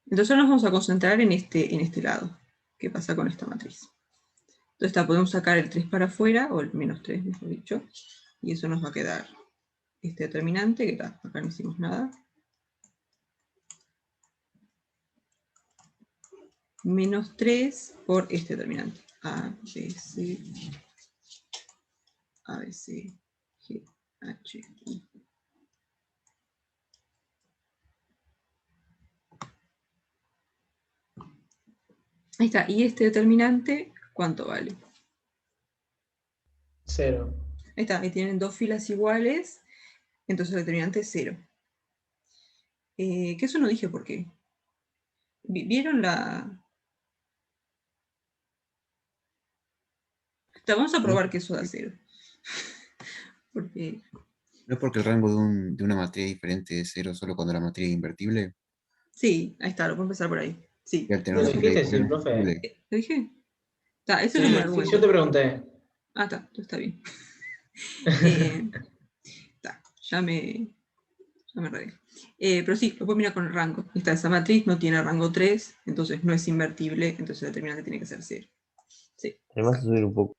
Entonces ahora nos vamos a concentrar en este lado. ¿Qué pasa con esta matriz? Entonces podemos sacar el 3 para afuera, o el menos 3, mejor dicho, y eso nos va a quedar este determinante, que acá no hicimos nada, menos 3 por este determinante. A, B, C, G, H, I. Ahí está. ¿Y este determinante cuánto vale? 0. Ahí está. Ahí tienen dos filas iguales, entonces el determinante es 0. Que eso no dije por qué. ¿Vieron la...? Vamos a probar que eso da 0. Porque, ¿No es porque el rango de una matriz diferente es 0 solo cuando la matriz es invertible? sí, ahí está, lo puedo empezar por ahí. Sí. Y al tener ¿Lo una fila dijiste, sí, disponible, profe? ¿Lo dije? Está, ese Sí, es un sí, argumento. yo te pregunté. Ah, está bien. Está, ya me regué. Pero sí, lo puedo mirar con el rango. Esa matriz no tiene rango 3, entonces no es invertible, entonces la determinante tiene que ser 0. Sí, Además, exacto. subir un poco.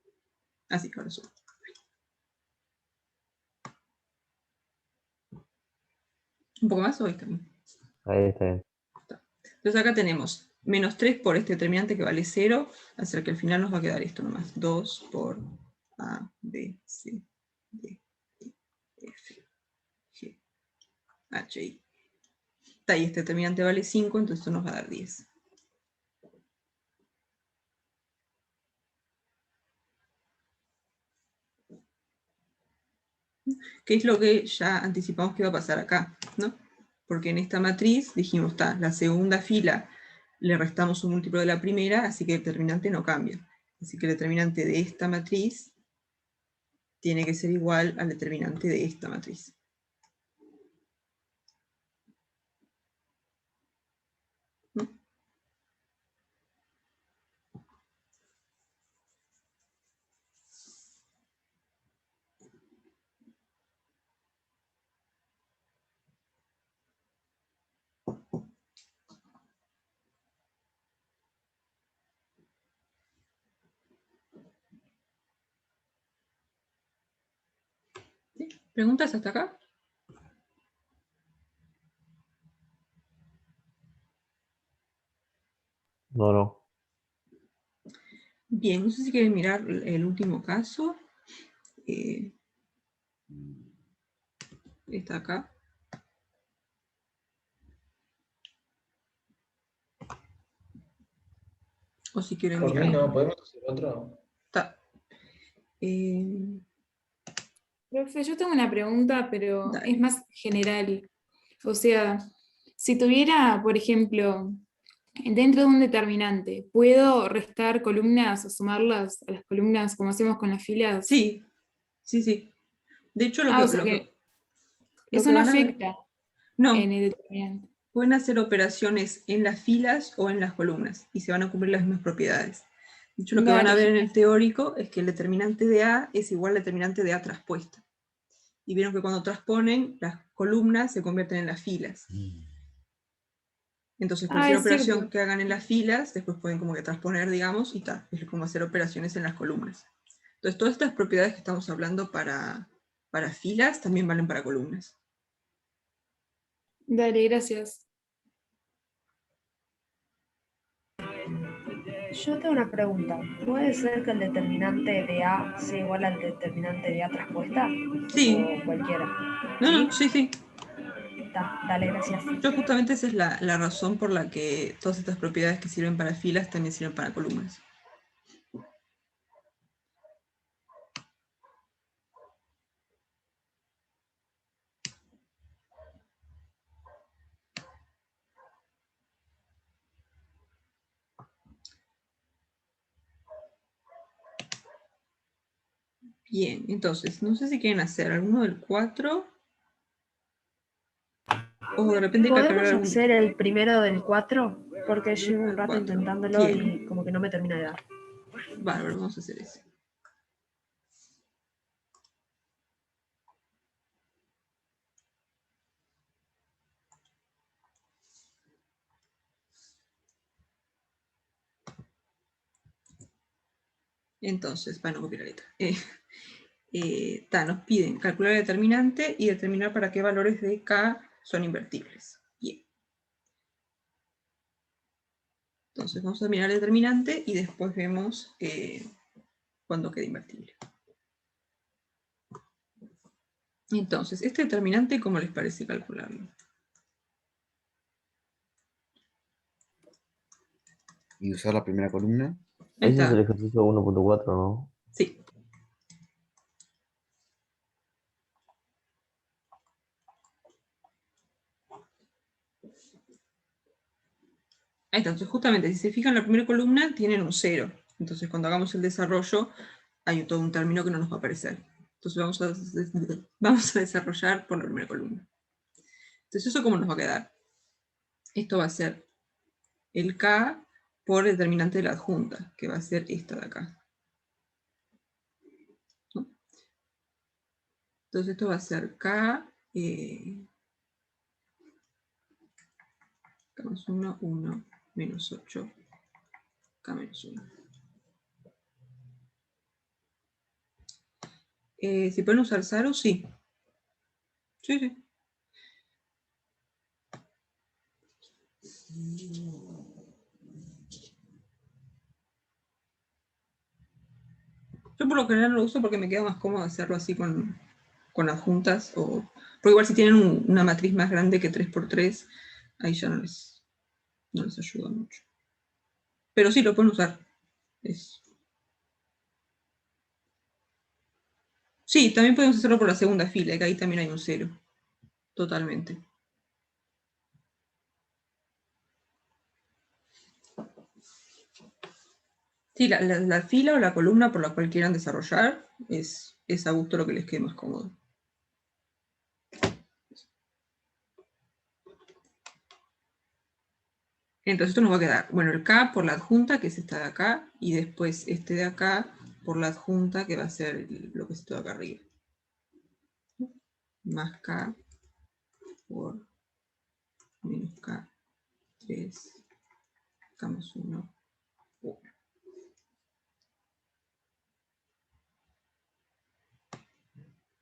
Así que ahora subo. ¿Un poco más o está bien? Ahí está bien. Entonces acá tenemos menos 3 por este determinante que vale 0, así que al final nos va a quedar esto nomás. 2 por A, B, C, D, E, F, G, H, I. Está ahí, este determinante vale 5, entonces esto nos va a dar 10. ¿Qué es lo que ya anticipamos que va a pasar acá? ¿No? Porque en esta matriz dijimos, está, la segunda fila le restamos un múltiplo de la primera, así que el determinante no cambia. Así que el determinante de esta matriz tiene que ser igual al determinante de esta matriz. ¿No? ¿Sí? ¿Preguntas hasta acá? No. Bien, no sé si quieren mirar el último caso. Está acá. O si quieren Por mí mirar. no, ¿podemos hacer otro? Está. Profe, yo tengo una pregunta, pero Dale. es más general. O sea, si tuviera, por ejemplo, dentro de un determinante, ¿puedo restar columnas o sumarlas a las columnas como hacemos con las filas? Sí, sí, sí. De hecho, O sea que lo eso que no van a ver. afecta No, en el determinante. pueden hacer operaciones en las filas o en las columnas y se van a cumplir las mismas propiedades. De hecho, lo que van a Dale, ver en genial. el teórico es que el determinante de A es igual al determinante de A traspuesta. Y vieron que cuando transponen, las columnas se convierten en las filas. Entonces, cualquier Es operación cierto. que hagan en las filas, después pueden como que transponer, digamos, y tal. Es como hacer operaciones en las columnas. Entonces, todas estas propiedades que estamos hablando para filas también valen para columnas. Dale, gracias. Yo tengo una pregunta. ¿Puede ser que el determinante de A sea igual al determinante de A traspuesta? Sí. O cualquiera. No, sí. Dale, gracias. Yo justamente esa es la razón por la que todas estas propiedades que sirven para filas también sirven para columnas. Bien, entonces, no sé si quieren hacer alguno del 4 o de repente calcular ¿Podemos algún hacer el primero del 4? Porque llevo un rato 4. intentándolo Bien. y como que no me termina de dar. Bárbaro, vamos a hacer eso. Entonces, para no copiar la letra. Nos piden calcular el determinante y determinar para qué valores de K son invertibles. Bien. Entonces vamos a mirar el determinante y después vemos cuándo queda invertible. Entonces, este determinante, ¿cómo les parece calcularlo? y usar la primera columna. Ahí Ese es el está. ejercicio 1.4, ¿no? Sí. Ahí está, entonces justamente si se fijan la primera columna tienen un 0. Entonces cuando hagamos el desarrollo hay todo un término que no nos va a aparecer. Entonces vamos a desarrollar por la primera columna. Entonces, ¿eso cómo nos va a quedar? Esto va a ser el K por el determinante de la adjunta, que va a ser esta de acá. ¿No? Entonces esto va a ser K, K más 1, 1, menos 8, K menos 1. ¿Se pueden usar Saru? Sí. Sí, sí. Yo por lo general lo uso porque me queda más cómodo hacerlo así con adjuntas. Porque igual si tienen una matriz más grande que 3×3, ahí ya no les ayuda mucho. Pero sí, lo pueden usar. Sí, también podemos hacerlo por la segunda fila, que ahí también hay un 0. Totalmente. Sí, la fila o la columna por la cual quieran desarrollar es a gusto lo que les quede más cómodo. Entonces esto nos va a quedar, bueno, el K por la adjunta, que es esta de acá, y después este de acá por la adjunta, que va a ser lo que es esto de acá arriba. Más K por menos K, 3, K más 1, 1.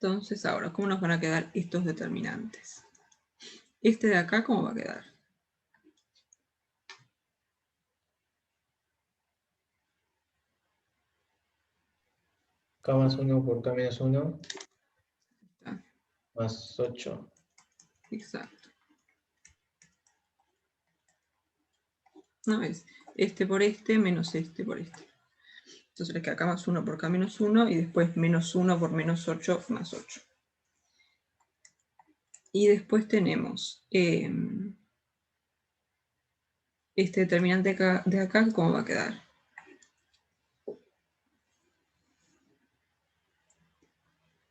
Entonces ahora, ¿cómo nos van a quedar estos determinantes? Este de acá, ¿cómo va a quedar? K más 1 por K menos 1. Ah, Más 8. exacto. No es este por este menos este por este. Entonces les queda acá más 1 por K menos 1 y después menos 1 por menos 8 más 8. Y después tenemos este determinante de acá, ¿cómo va a quedar?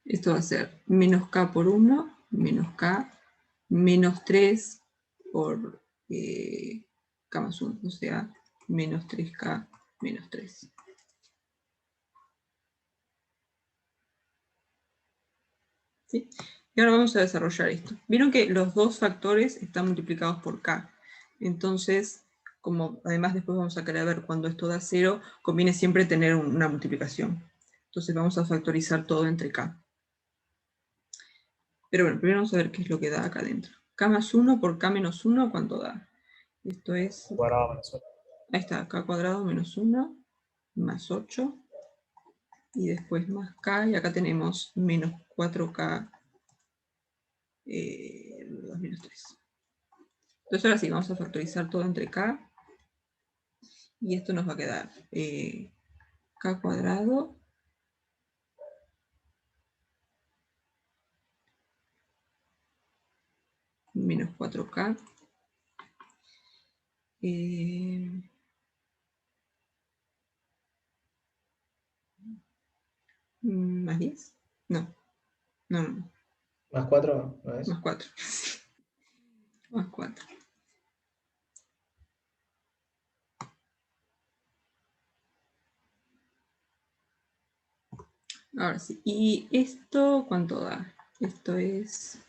Esto va a ser menos K por 1, menos K, menos 3 por K más 1, o sea, menos 3K menos 3. ¿Sí? Y ahora vamos a desarrollar esto. Vieron que los dos factores están multiplicados por K. Entonces, como además después vamos a querer ver cuando esto da 0, conviene siempre tener una multiplicación. Entonces vamos a factorizar todo entre K. Pero bueno, primero vamos a ver qué es lo que da acá adentro. K más 1 por K menos 1, ¿cuánto da? Esto es... Cuadrado menos 1. Ahí está, K cuadrado menos 1, más 8. Y después más K, y acá tenemos menos 4K, 2 menos 3. Entonces ahora sí, vamos a factorizar todo entre K. Y esto nos va a quedar K cuadrado menos 4K más 10. No. Más 4, ¿no es? Más 4. Más 4. Ahora sí. ¿Y esto cuánto da? Esto es...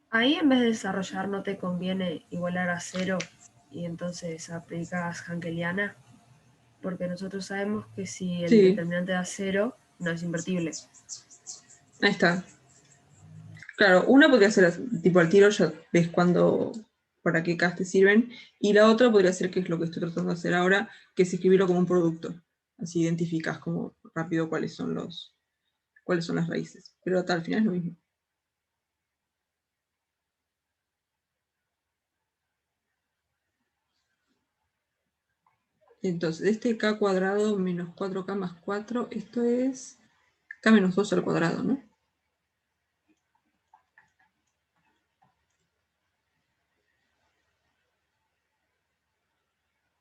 Ahí en vez de desarrollar no te conviene igualar a 0 y entonces aplicas Hankeliana, porque nosotros sabemos que si el Sí, determinante da 0, no es invertible. ahí está. Claro, una podría ser tipo al tiro, ya ves para qué Ks te sirven, y la otra podría ser, que es lo que estoy tratando de hacer ahora, que es escribirlo como un producto. Así identificas como rápido cuáles son las raíces. Pero al final es lo mismo. Entonces, este K cuadrado menos 4K más 4, esto es K menos 2 al cuadrado, ¿no?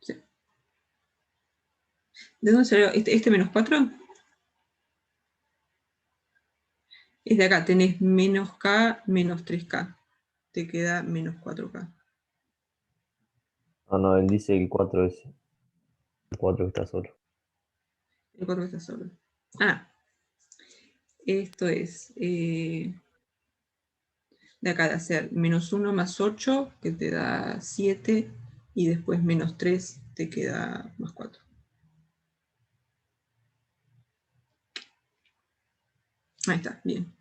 Sí. ¿De dónde salió este menos 4? Es de acá, tenés menos K, menos 3K. Te queda menos 4K. No, él dice el 4 es el 4 que está solo. El 4 está solo. Ah, esto es de acá de hacer menos 1 más 8, que te da 7, y después menos 3 te queda más 4. Ahí está, bien.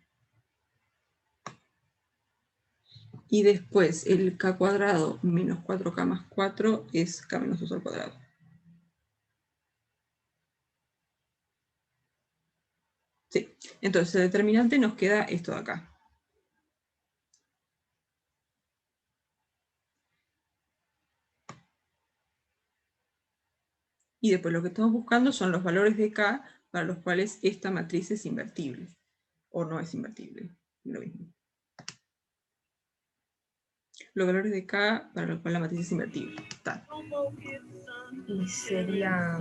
Y después el K cuadrado menos 4K más 4 es K menos 2 al cuadrado. Sí, entonces el determinante nos queda esto de acá. Y después lo que estamos buscando son los valores de K para los cuales esta matriz es invertible. O no es invertible, lo mismo. Los valores de K para los cuales la matriz es invertible. Tal. Y sería,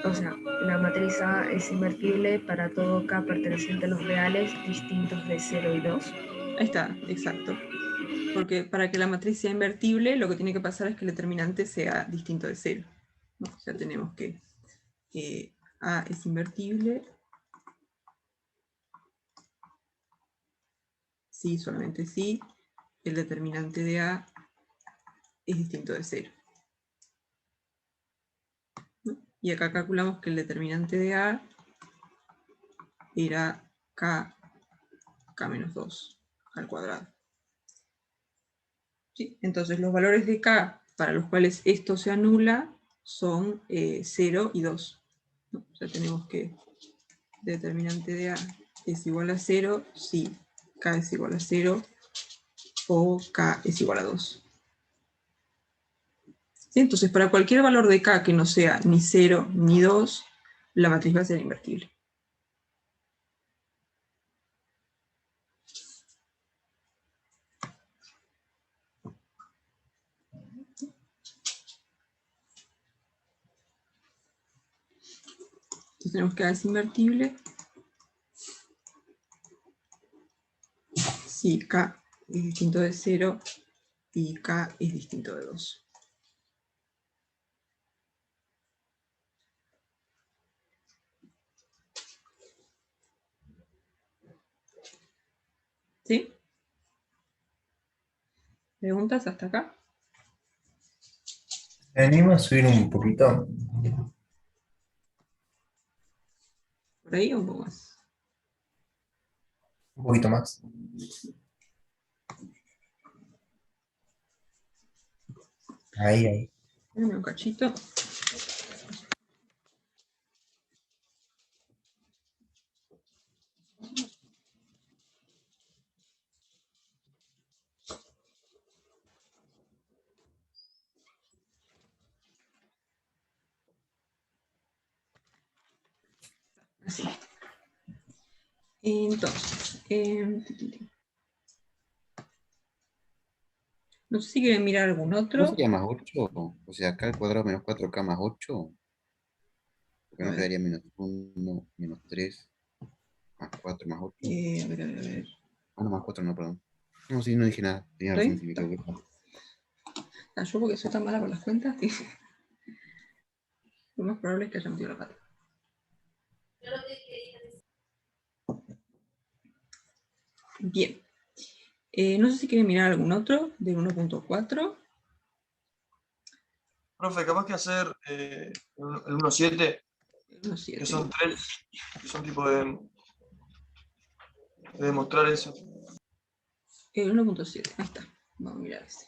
o sea, la matriz A es invertible para todo K perteneciente a los reales distintos de 0 y 2. Ahí está, exacto. Porque para que la matriz sea invertible, lo que tiene que pasar es que el determinante sea distinto de 0. ¿No? O sea, tenemos que A es invertible si, solamente si, el determinante de A es distinto de 0. ¿No? Y acá calculamos que el determinante de A era K menos 2 al cuadrado. ¿Sí? Entonces los valores de K para los cuales esto se anula son 0 y 2. ¿No? O sea, tenemos que determinante de A es igual a 0 si K es igual a 0 o K es igual a 2. ¿Sí? Entonces, para cualquier valor de K que no sea ni 0 ni 2, la matriz va a ser invertible. Entonces tenemos que A es invertible si K es distinto de 0 y K es distinto de 2. ¿Sí? ¿Preguntas hasta acá? ¿Me anima a subir un poquito? ¿Por ahí o un poco más? Un poquito más. Ahí. Dame un cachito. Así. Entonces, no sé si quieren mirar algún ¿No otro. sería más 8? O sea, acá al cuadrado menos 4K más 8. Porque A no ver. quedaría menos 1, menos 3, más 4, más 8. A ver. Ah, no, más 4 no, perdón. No, sí, no dije nada. Tenía ¿Está razón, bien? si me equivoqué. Yo porque soy tan mala con las cuentas que lo más probable es que haya metido la pata. Bien. No sé si quieren mirar algún otro del 1.4. Profe, capaz que hacer el 1.7, El 1.7. que son 3, que son tipo de demostrar eso. El 1.7, ahí está. Vamos a mirar ese.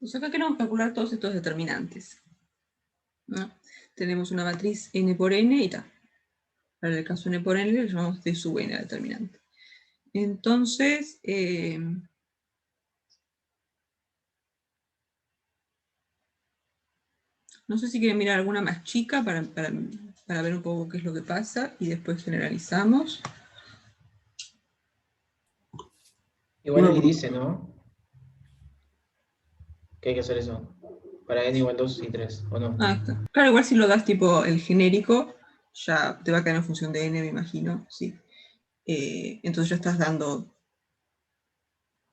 Pues acá queremos calcular todos estos determinantes, ¿no? Tenemos una matriz n por n y tal. Para el caso n por n le llamamos d sub n al determinante. Entonces, No sé si quieren mirar alguna más chica para ver un poco qué es lo que pasa y después generalizamos. Igual Una ahí por- dice, ¿no? Que hay que hacer eso. Para n igual 2 y 3, ¿o no? Ah, está. Claro, igual si lo das tipo el genérico, ya te va a quedar en función de n, me imagino, sí. Entonces ya estás dando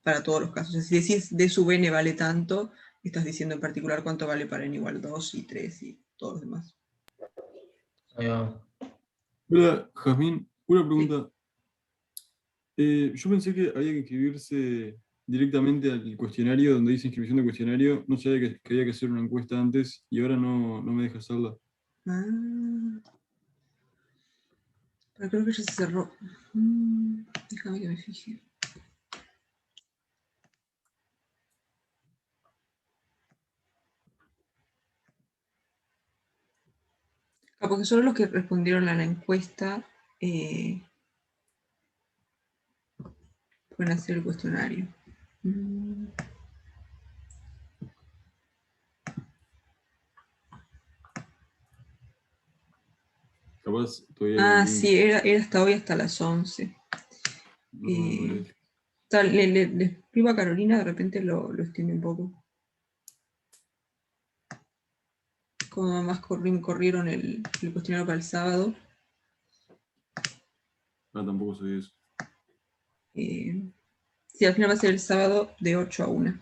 para todos los casos. Si decís d sub n vale tanto, estás diciendo en particular cuánto vale para n igual 2 y 3 y todos los demás. Ahí va. Hola, Jazmín, una Sí. pregunta. Yo pensé que había que inscribirse directamente al cuestionario donde dice inscripción de cuestionario. No sabía que había que hacer una encuesta antes y ahora no me deja hacerla. Ah, pero creo que ya se cerró. Déjame que me fije. Ah, porque solo los que respondieron a la encuesta pueden hacer el cuestionario. Capaz todavía hay Ah, un link. sí, era hasta hoy, hasta las 11. No, Le escribo a Carolina, de repente lo extiende un poco. Como más corrieron el cuestionario para el sábado. tampoco sabía eso. Sí, al final va a ser el sábado de 8 a 1.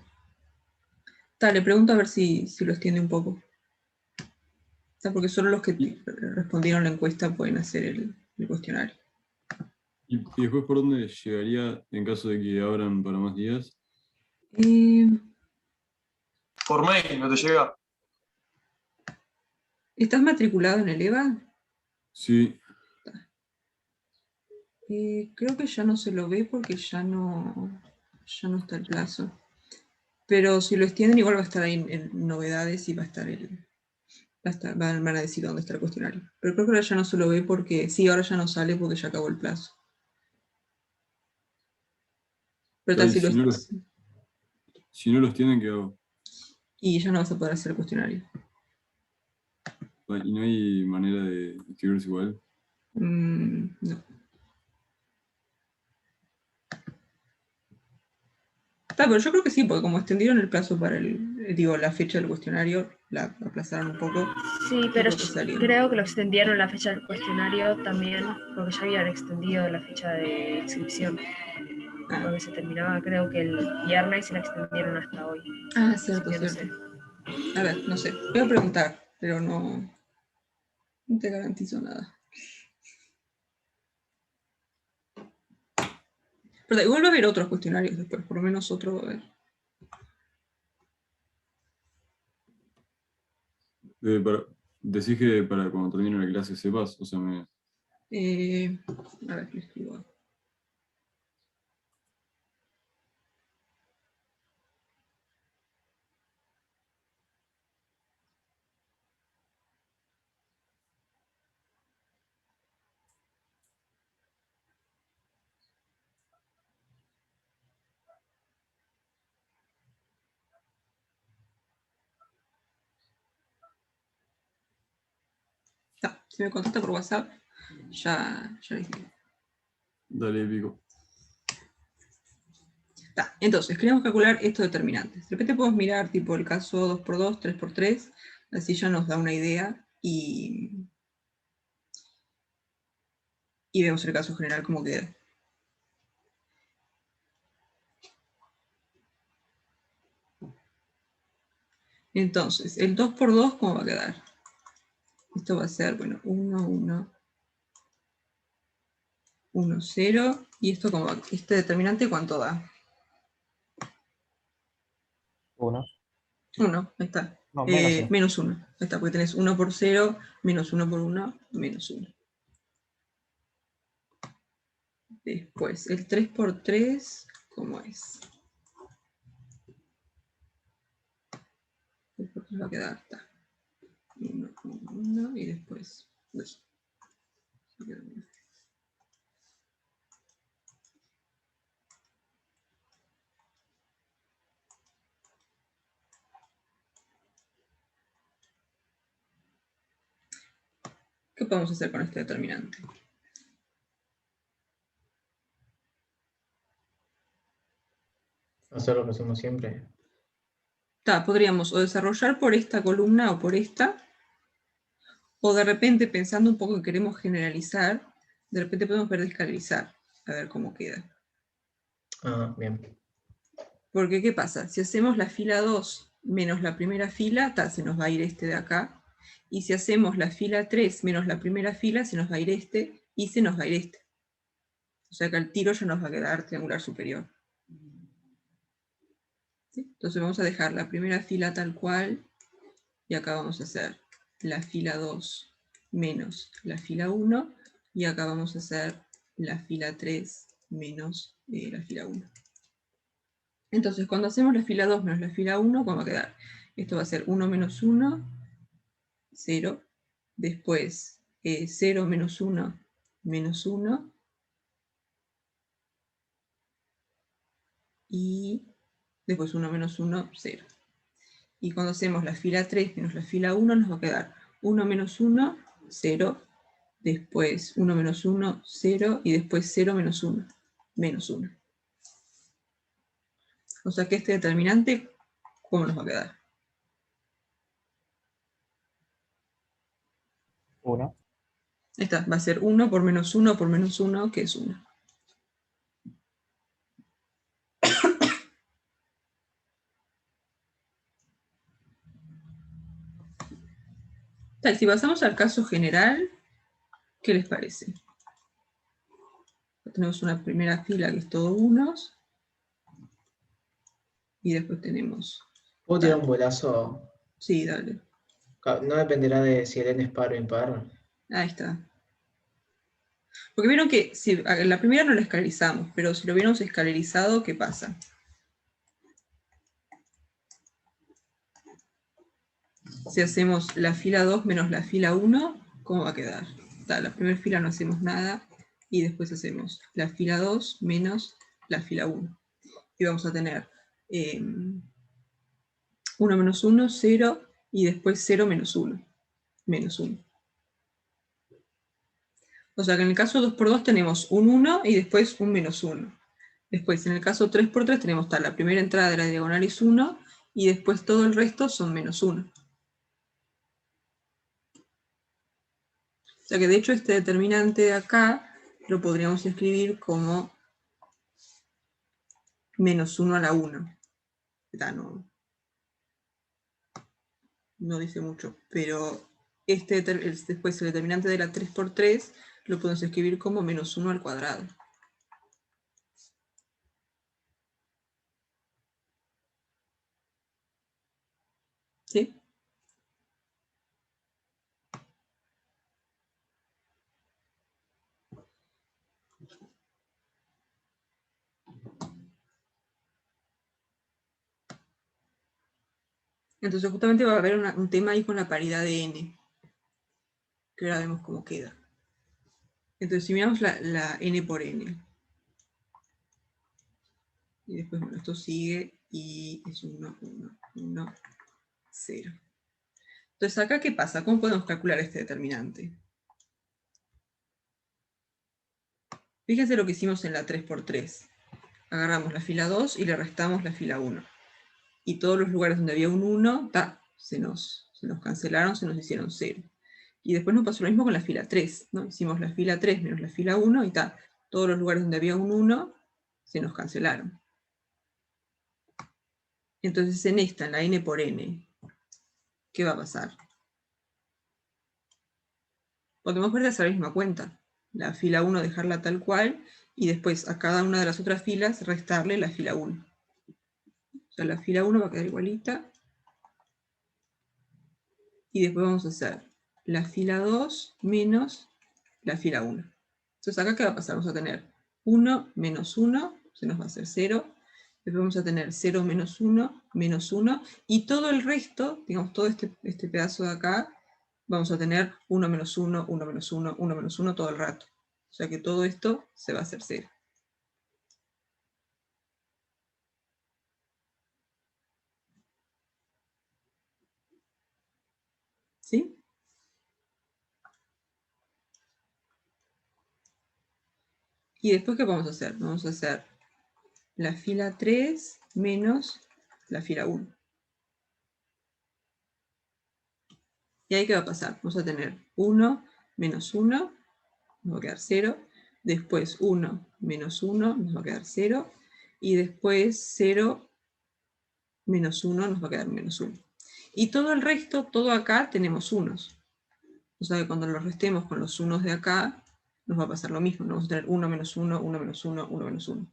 Le pregunto a ver si lo extiende un poco. Porque solo los que respondieron la encuesta pueden hacer el cuestionario. ¿Y después por dónde llegaría en caso de que abran para más días? Por mail, no te llega. ¿Estás matriculado en el EVA? Sí, Creo que ya no se lo ve porque ya no está el plazo. Pero si lo extienden, igual va a estar ahí en novedades y va a estar van a decir dónde está el cuestionario. Pero creo que ahora ya no se lo ve porque, sí, ahora ya no sale porque ya acabó el plazo. Pero y si si no los tienen, ¿qué hago? y ya no vas a poder hacer el cuestionario. ¿Y no hay manera de inscribirse igual? No. Pero yo creo que sí, porque como extendieron el plazo para la fecha del cuestionario, la aplazaron un poco. Sí, yo pero creo que salió. creo que lo extendieron la fecha del cuestionario también, porque ya habían extendido la fecha de inscripción. Porque se terminaba, creo que el viernes y la extendieron hasta hoy. Ah, Así cierto, que no cierto. sé. A ver, no sé. Voy a preguntar, pero no te garantizo nada. Pero igual va a haber otros cuestionarios después, por lo menos otro va a haber. Decís que para cuando termine la clase sepas, o sea, A ver, le escribo. Si me contesta por WhatsApp, ya le escribo. dale, pico. Entonces, queremos calcular estos determinantes. De repente podemos mirar tipo el caso 2x2, 3x3, así ya nos da una idea y vemos el caso general cómo queda. Entonces, el 2x2, ¿cómo va a quedar? Esto va a ser, bueno, 1, 1, 1, 0. ¿Y esto cómo va? Este determinante, ¿cuánto da? 1. 1, ahí está. No, menos 1. Menos 1. Ahí está, porque tenés 1 por 0, menos 1 por 1, menos 1. Después, el 3x3, ¿cómo es? El 3x3 va a quedar, está. 1, 1, y después 2. ¿Qué podemos hacer con este determinante? Hacer lo que hacemos siempre. Podríamos o desarrollar por esta columna o por esta, o de repente, pensando un poco que queremos generalizar, de repente podemos ver descalorizar, a ver cómo queda. Ah, bien. Porque, ¿qué pasa? Si hacemos la fila 2 menos la primera fila, se nos va a ir este de acá. Y si hacemos la fila 3 menos la primera fila, se nos va a ir este, y se nos va a ir este. O sea que al tiro ya nos va a quedar triangular superior. ¿Sí? Entonces vamos a dejar la primera fila tal cual, y acá vamos a hacer la fila 2 menos la fila 1, y acá vamos a hacer la fila 3 menos la fila 1. Entonces, cuando hacemos la fila 2 menos la fila 1, ¿cómo va a quedar? Esto va a ser 1 menos 1, 0. Después 0 menos 1, menos 1. Y después 1 menos 1, 0. Y cuando hacemos la fila 3 menos la fila 1, nos va a quedar 1 menos 1, 0. Después 1 menos 1, 0. Y después 0 menos 1, menos 1. O sea que este determinante, ¿cómo nos va a quedar? 1. Esta va a ser 1 por menos 1 por menos 1, que es 1. Si pasamos al caso general, ¿qué les parece? Tenemos una primera fila que es todo unos. Y después tenemos... ¿Puedo tirar un bolazo? Sí, dale. No dependerá de si el n es par o impar. Ahí está. Porque vieron que si, la primera no la escalarizamos, pero si lo hubiéramos escalarizado, ¿qué pasa? Si hacemos la fila 2 menos la fila 1, ¿cómo va a quedar? La primera fila no hacemos nada, y después hacemos la fila 2 menos la fila 1. Y vamos a tener 1 menos 1, 0, y después 0 menos 1, menos 1. O sea que en el caso 2 por 2 tenemos un 1 y después un menos 1. Después en el caso 3 por 3 tenemos la primera entrada de la diagonal es 1, y después todo el resto son menos 1. O sea que de hecho este determinante de acá lo podríamos escribir como menos 1 a la 1. No dice mucho, pero después el determinante de la 3 por 3 lo podemos escribir como menos 1 al cuadrado. ¿Sí? Entonces justamente va a haber un tema ahí con la paridad de n, que ahora vemos cómo queda. Entonces si miramos la n por n, y después, bueno, esto sigue y es 1, 1, 1, 0. Entonces acá, ¿qué pasa? ¿Cómo podemos calcular este determinante? Fíjense lo que hicimos en la 3 por 3. Agarramos la fila 2 y le restamos la fila 1. Y todos los lugares donde había un 1, se nos cancelaron, se nos hicieron 0. Y después nos pasó lo mismo con la fila 3, ¿no? Hicimos la fila 3 menos la fila 1 y todos los lugares donde había un 1 se nos cancelaron. Entonces en esta, en la n por n, ¿qué va a pasar? Podemos ver de hacer la misma cuenta. La fila 1 dejarla tal cual, y después a cada una de las otras filas restarle la fila 1. O sea, la fila 1 va a quedar igualita. Y después vamos a hacer la fila 2 menos la fila 1. Entonces acá, ¿qué va a pasar? Vamos a tener 1 menos 1, se nos va a hacer 0. Después vamos a tener 0 menos 1, menos 1. Y todo el resto, digamos, todo este pedazo de acá, vamos a tener 1 menos 1, 1 menos 1, 1 menos 1 todo el rato. O sea que todo esto se va a hacer 0. ¿Sí? Y después, ¿qué vamos a hacer? Vamos a hacer la fila 3 menos la fila 1. Y ahí, ¿qué va a pasar? Vamos a tener 1 menos 1, nos va a quedar 0. Después 1 menos 1, nos va a quedar 0. Y después 0 menos 1, nos va a quedar menos 1. Y todo el resto, todo acá, tenemos unos. O sea que cuando lo restemos con los unos de acá, nos va a pasar lo mismo. Vamos a tener 1 menos 1, 1 menos 1, 1 menos 1.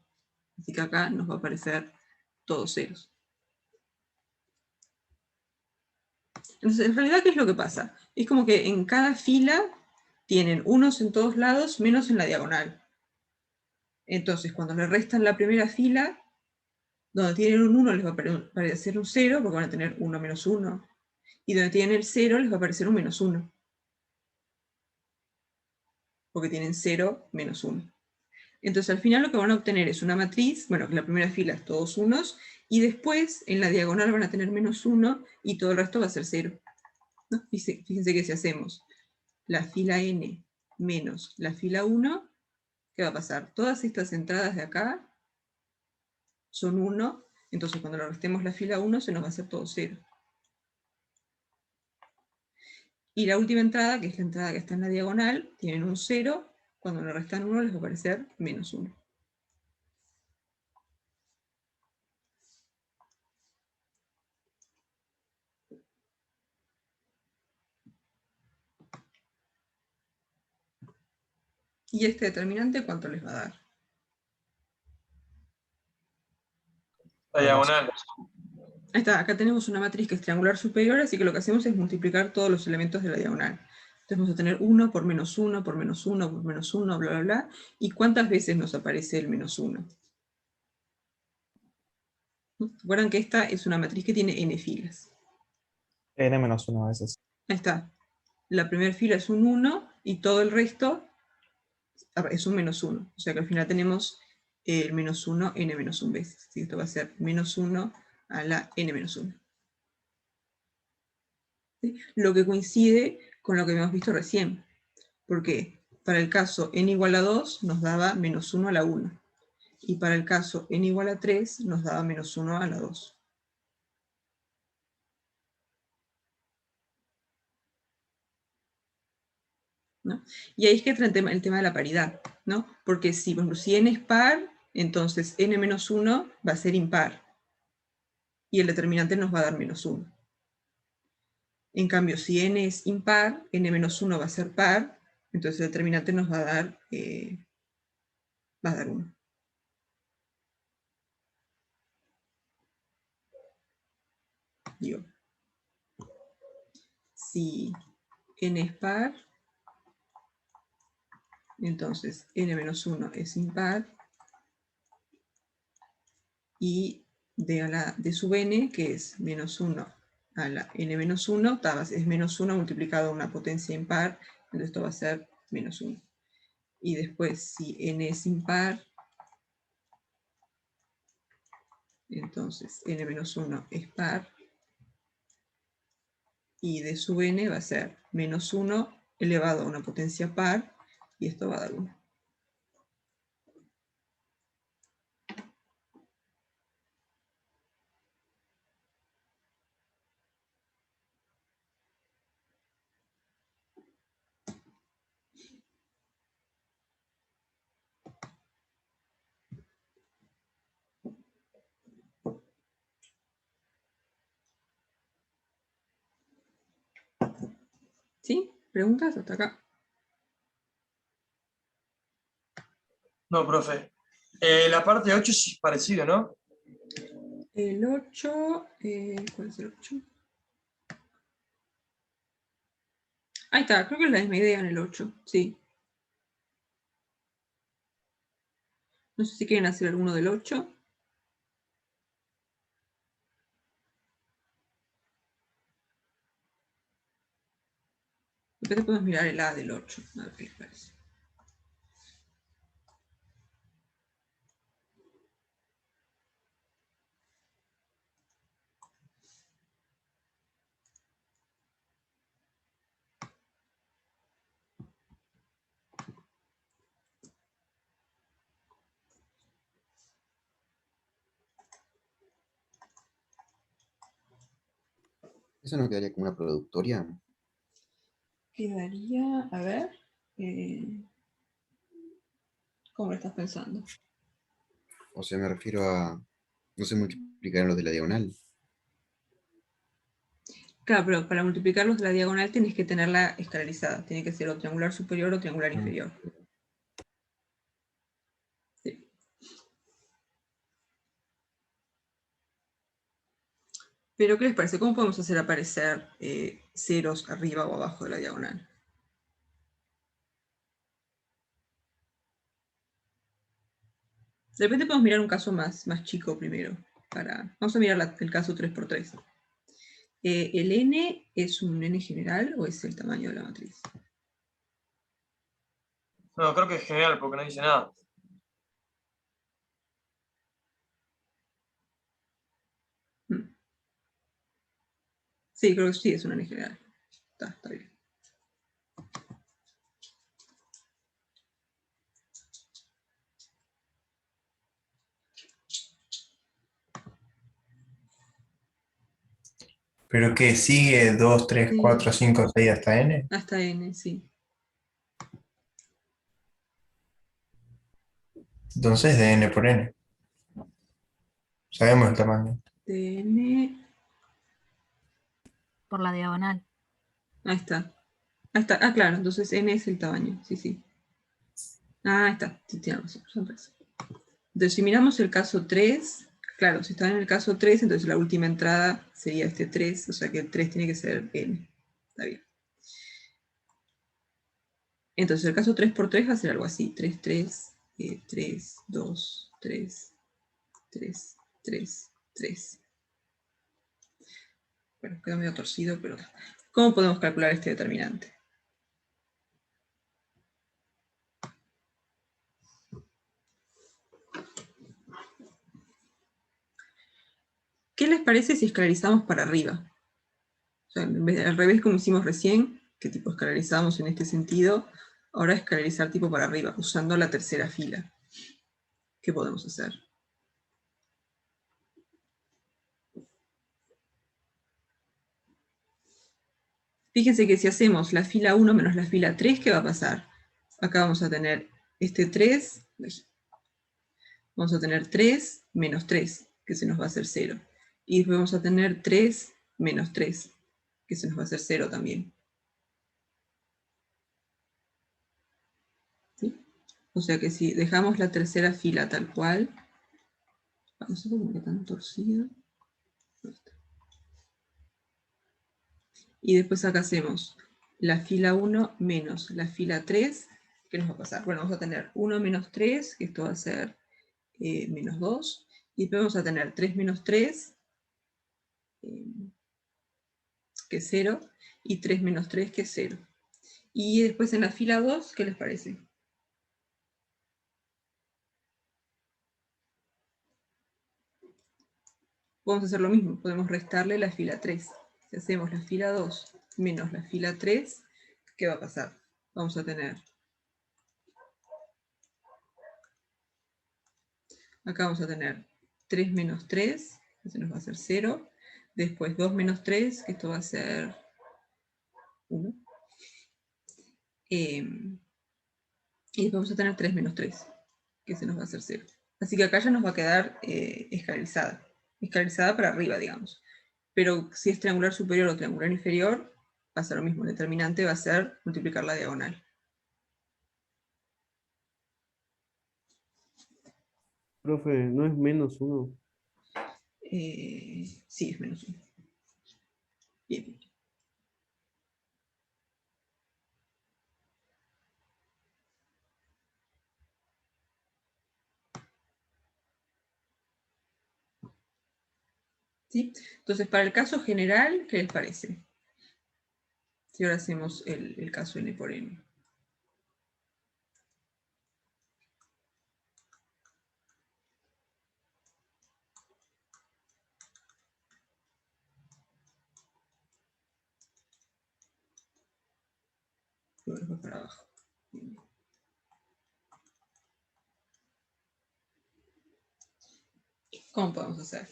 Así que acá nos va a aparecer todos ceros. Entonces, en realidad, ¿qué es lo que pasa? Es como que en cada fila tienen unos en todos lados, menos en la diagonal. Entonces, cuando le restan la primera fila, donde tienen un 1 les va a aparecer un 0, porque van a tener 1 menos 1. Y donde tienen el 0 les va a aparecer un menos 1. Porque tienen 0 menos 1. Entonces al final lo que van a obtener es una matriz, bueno, que la primera fila es todos unos, y después en la diagonal van a tener menos 1 y todo el resto va a ser 0. ¿No? Fíjense que si hacemos la fila n menos la fila 1, ¿qué va a pasar? Todas estas entradas de acá son 1, entonces cuando le restemos la fila 1 se nos va a hacer todo 0. Y la última entrada, que es la entrada que está en la diagonal, tienen un 0, cuando le restan 1 les va a aparecer menos 1. ¿Y este determinante cuánto les va a dar? La diagonal. Ahí está, acá tenemos una matriz que es triangular superior, así que lo que hacemos es multiplicar todos los elementos de la diagonal. Entonces vamos a tener 1 por menos 1, por menos 1, por menos 1, bla, bla, bla. ¿Y cuántas veces nos aparece el menos 1? Recuerdan que esta es una matriz que tiene n filas. N-1 veces. Ahí está. La primera fila es un 1 y todo el resto es un menos 1. O sea que al final tenemos el menos 1 n menos 1 veces. Así que esto va a ser menos 1 a la n menos 1. ¿Sí? Lo que coincide con lo que habíamos visto recién. Porque para el caso n igual a 2 nos daba menos 1 a la 1. Y para el caso n igual a 3 nos daba menos 1 a la 2. ¿No? Y ahí es que entra el tema de la paridad, ¿no? Porque si, por ejemplo, si n es par, entonces n menos 1 va a ser impar. Y el determinante nos va a dar menos 1. En cambio, si n es impar, n menos 1 va a ser par, entonces el determinante nos va a dar 1. Digo, si n es par, entonces n menos 1 es impar, y d sub n, que es menos 1 a la n menos 1, es menos 1 multiplicado a una potencia impar, entonces esto va a ser menos 1. Y después, si n es impar, entonces n menos 1 es par, y d sub n va a ser menos 1 elevado a una potencia par, y esto va a dar 1. ¿Sí? ¿Preguntas hasta acá? No, profe. La parte 8 es parecido, ¿no? El 8, ¿cuál es el 8? Ahí está, creo que es la misma idea en el 8, sí. No sé si quieren hacer alguno del 8. Después podemos mirar el A del 8, a ver qué les parece. ¿Eso no quedaría como una productoria? Quedaría, a ver, ¿cómo lo estás pensando? O sea, me refiero a, no se multiplicarán los de la diagonal. Claro, pero para multiplicar los de la diagonal tienes que tenerla escalarizada. Tiene que ser o triangular superior o triangular inferior. Sí. Pero, ¿qué les parece? ¿Cómo podemos hacer aparecer ceros arriba o abajo de la diagonal? De repente podemos mirar un caso más chico primero. Vamos a mirar el caso 3×3. ¿El n es un n general o es el tamaño de la matriz? No, creo que es general porque no dice nada. Sí, creo que sí es un n general. Está bien. ¿Pero qué? ¿Sigue 2, 3, Sí. 4, 5, 6 hasta n? Hasta n, sí. Entonces de n por n. Sabemos el tamaño. De n. Por la diagonal. Ahí está. Ahí está. Ah, claro, entonces n es el tamaño. Sí, sí. Ah, ahí está. Sí, tiene razón. Entonces, si miramos el caso 3, claro, si está en el caso 3, entonces la última entrada sería este 3, o sea que el 3 tiene que ser n. Está bien. Entonces, el caso 3×3 va a ser algo así. 3, 3, 3, 2, 3, 3, 3, 3. Bueno, queda medio torcido, pero... ¿Cómo podemos calcular este determinante? ¿Qué les parece si escalarizamos para arriba? O sea, en vez de, al revés como hicimos recién, que tipo escalarizamos en este sentido, ahora escalarizar tipo para arriba, usando la tercera fila. ¿Qué podemos hacer? Fíjense que si hacemos la fila 1 menos la fila 3, ¿qué va a pasar? Acá vamos a tener este 3, vamos a tener 3 menos 3, que se nos va a hacer 0. Y después vamos a tener 3 menos 3, que se nos va a hacer 0 también. ¿Sí? O sea que si dejamos la tercera fila tal cual, no sé cómo que tan torcido. Y después acá hacemos la fila 1 menos la fila 3, ¿qué nos va a pasar? Bueno, vamos a tener 1 menos 3, que esto va a ser menos 2, y después vamos a tener 3 menos 3, que es 0, y 3 menos 3, que es 0. Y después en la fila 2, ¿qué les parece? Podemos hacer lo mismo, podemos restarle la fila 3. Si hacemos la fila 2 menos la fila 3, ¿qué va a pasar? Vamos a tener... Acá vamos a tener 3 menos 3, que se nos va a hacer 0. Después 2 menos 3, que esto va a ser 1. Y después vamos a tener 3 menos 3, que se nos va a hacer 0. Así que acá ya nos va a quedar escalarizada. Escalarizada para arriba, digamos. Pero si es triangular superior o triangular inferior, va a ser lo mismo. El determinante va a ser multiplicar la diagonal. Profe, ¿no es -1? Sí, es menos 1. Bien. ¿Sí? Entonces, para el caso general, ¿qué les parece? Si ahora hacemos el caso n por n. Y bueno, después para abajo. Bien. ¿Cómo podemos hacer?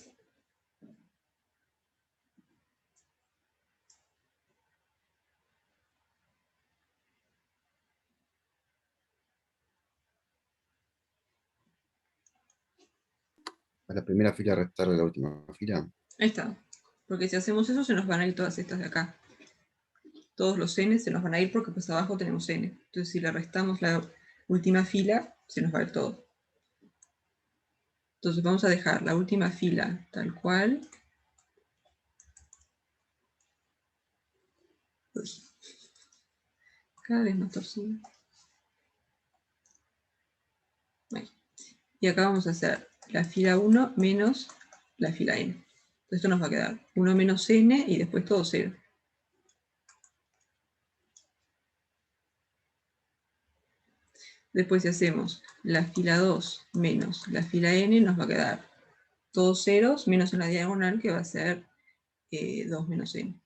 A la primera fila restarle la última fila. Ahí está. Porque si hacemos eso, se nos van a ir todas estas de acá. Todos los n se nos van a ir porque pues abajo tenemos n. Entonces si le restamos la última fila, se nos va a ir todo. Entonces vamos a dejar la última fila tal cual. Uy, cada vez más torcido. Ahí. Y acá vamos a hacer la fila 1 menos la fila n. Entonces esto nos va a quedar 1 menos n y después todo 0. Después si hacemos la fila 2 menos la fila n, nos va a quedar todos ceros menos en la diagonal que va a ser 2 menos n.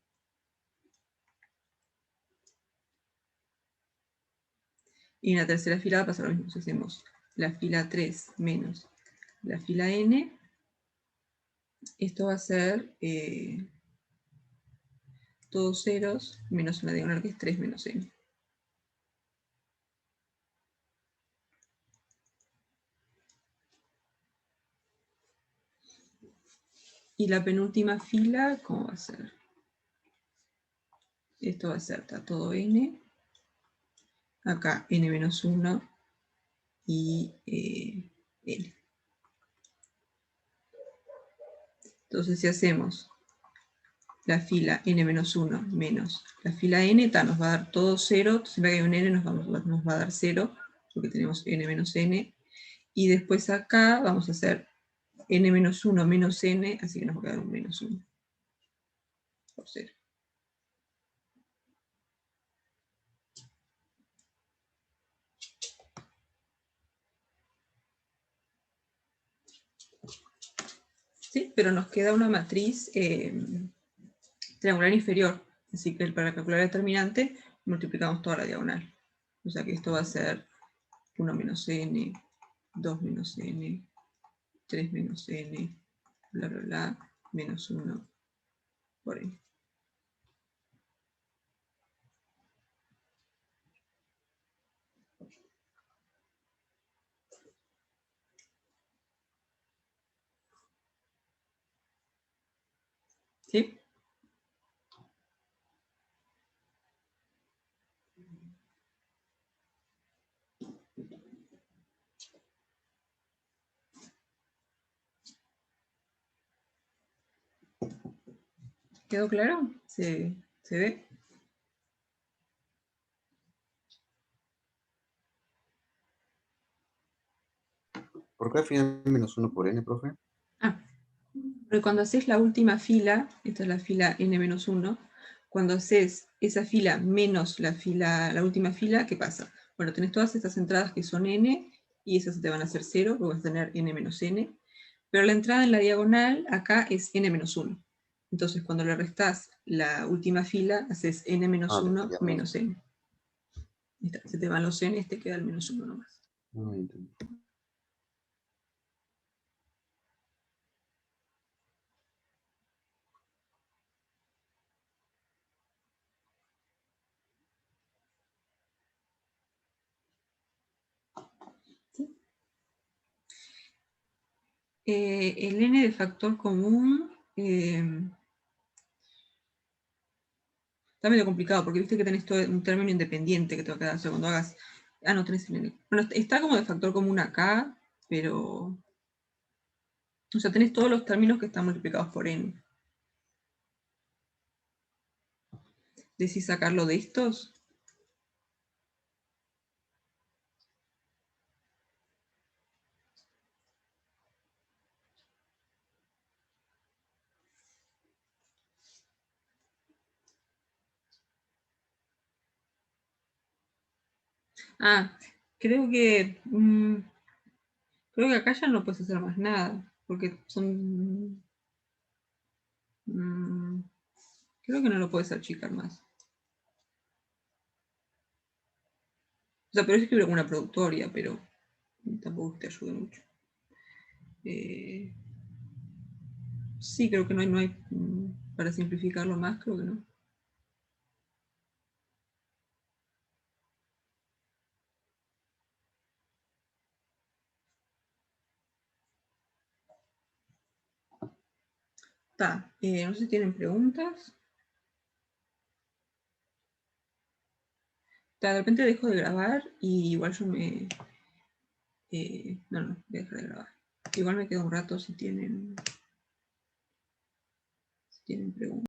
Y en la tercera fila va a pasar lo mismo. Si hacemos la fila 3 menos la fila n, esto va a ser todos ceros menos una diagonal que es 3 menos n. Y la penúltima fila, ¿cómo va a ser? Esto va a ser, está todo n. Acá n menos 1 y n. Entonces si hacemos la fila n menos 1 menos la fila n, nos va a dar todo 0. Siempre que hay un n nos va a dar 0, porque tenemos n menos n. Y después acá vamos a hacer n menos 1 menos n, así que nos va a quedar un menos 1 por 0. ¿Sí? Pero nos queda una matriz triangular inferior. Así que para calcular el determinante multiplicamos toda la diagonal. O sea que esto va a ser 1 menos n, 2 menos n, 3 menos n, bla bla bla, menos 1 por n. ¿Sí? ¿Quedó claro? ¿Se ve? ¿Por qué al final menos 1 por n, profe? Ah, porque cuando haces la última fila, esta es la fila n-1, cuando haces esa fila menos la última fila, ¿qué pasa? Bueno, tenés todas estas entradas que son n, y esas te van a ser 0, porque vas a tener n menos n, pero la entrada en la diagonal acá es n-1. Entonces cuando le restás la última fila, haces n-1 menos n. Ahí está, se te van los n, te queda el menos 1 nomás. No entendí. El n de factor común está medio complicado, porque viste que tenés todo un término independiente que te va a quedar, o sea, cuando hagas... Ah, no, tenés el n. Bueno, está como de factor común acá, pero... O sea, tenés todos los términos que están multiplicados por n. ¿Decís sacarlo de estos? Ah, creo que... creo que acá ya no puedes hacer más nada, porque son... creo que no lo puedes achicar más. O sea, pero es escribir una productoria, pero tampoco te ayuda mucho. Sí, creo que no hay para simplificarlo más, creo que no. No sé si tienen preguntas. De repente dejo de grabar y igual yo me... no, voy a dejar de grabar. Igual me quedo un rato si tienen preguntas.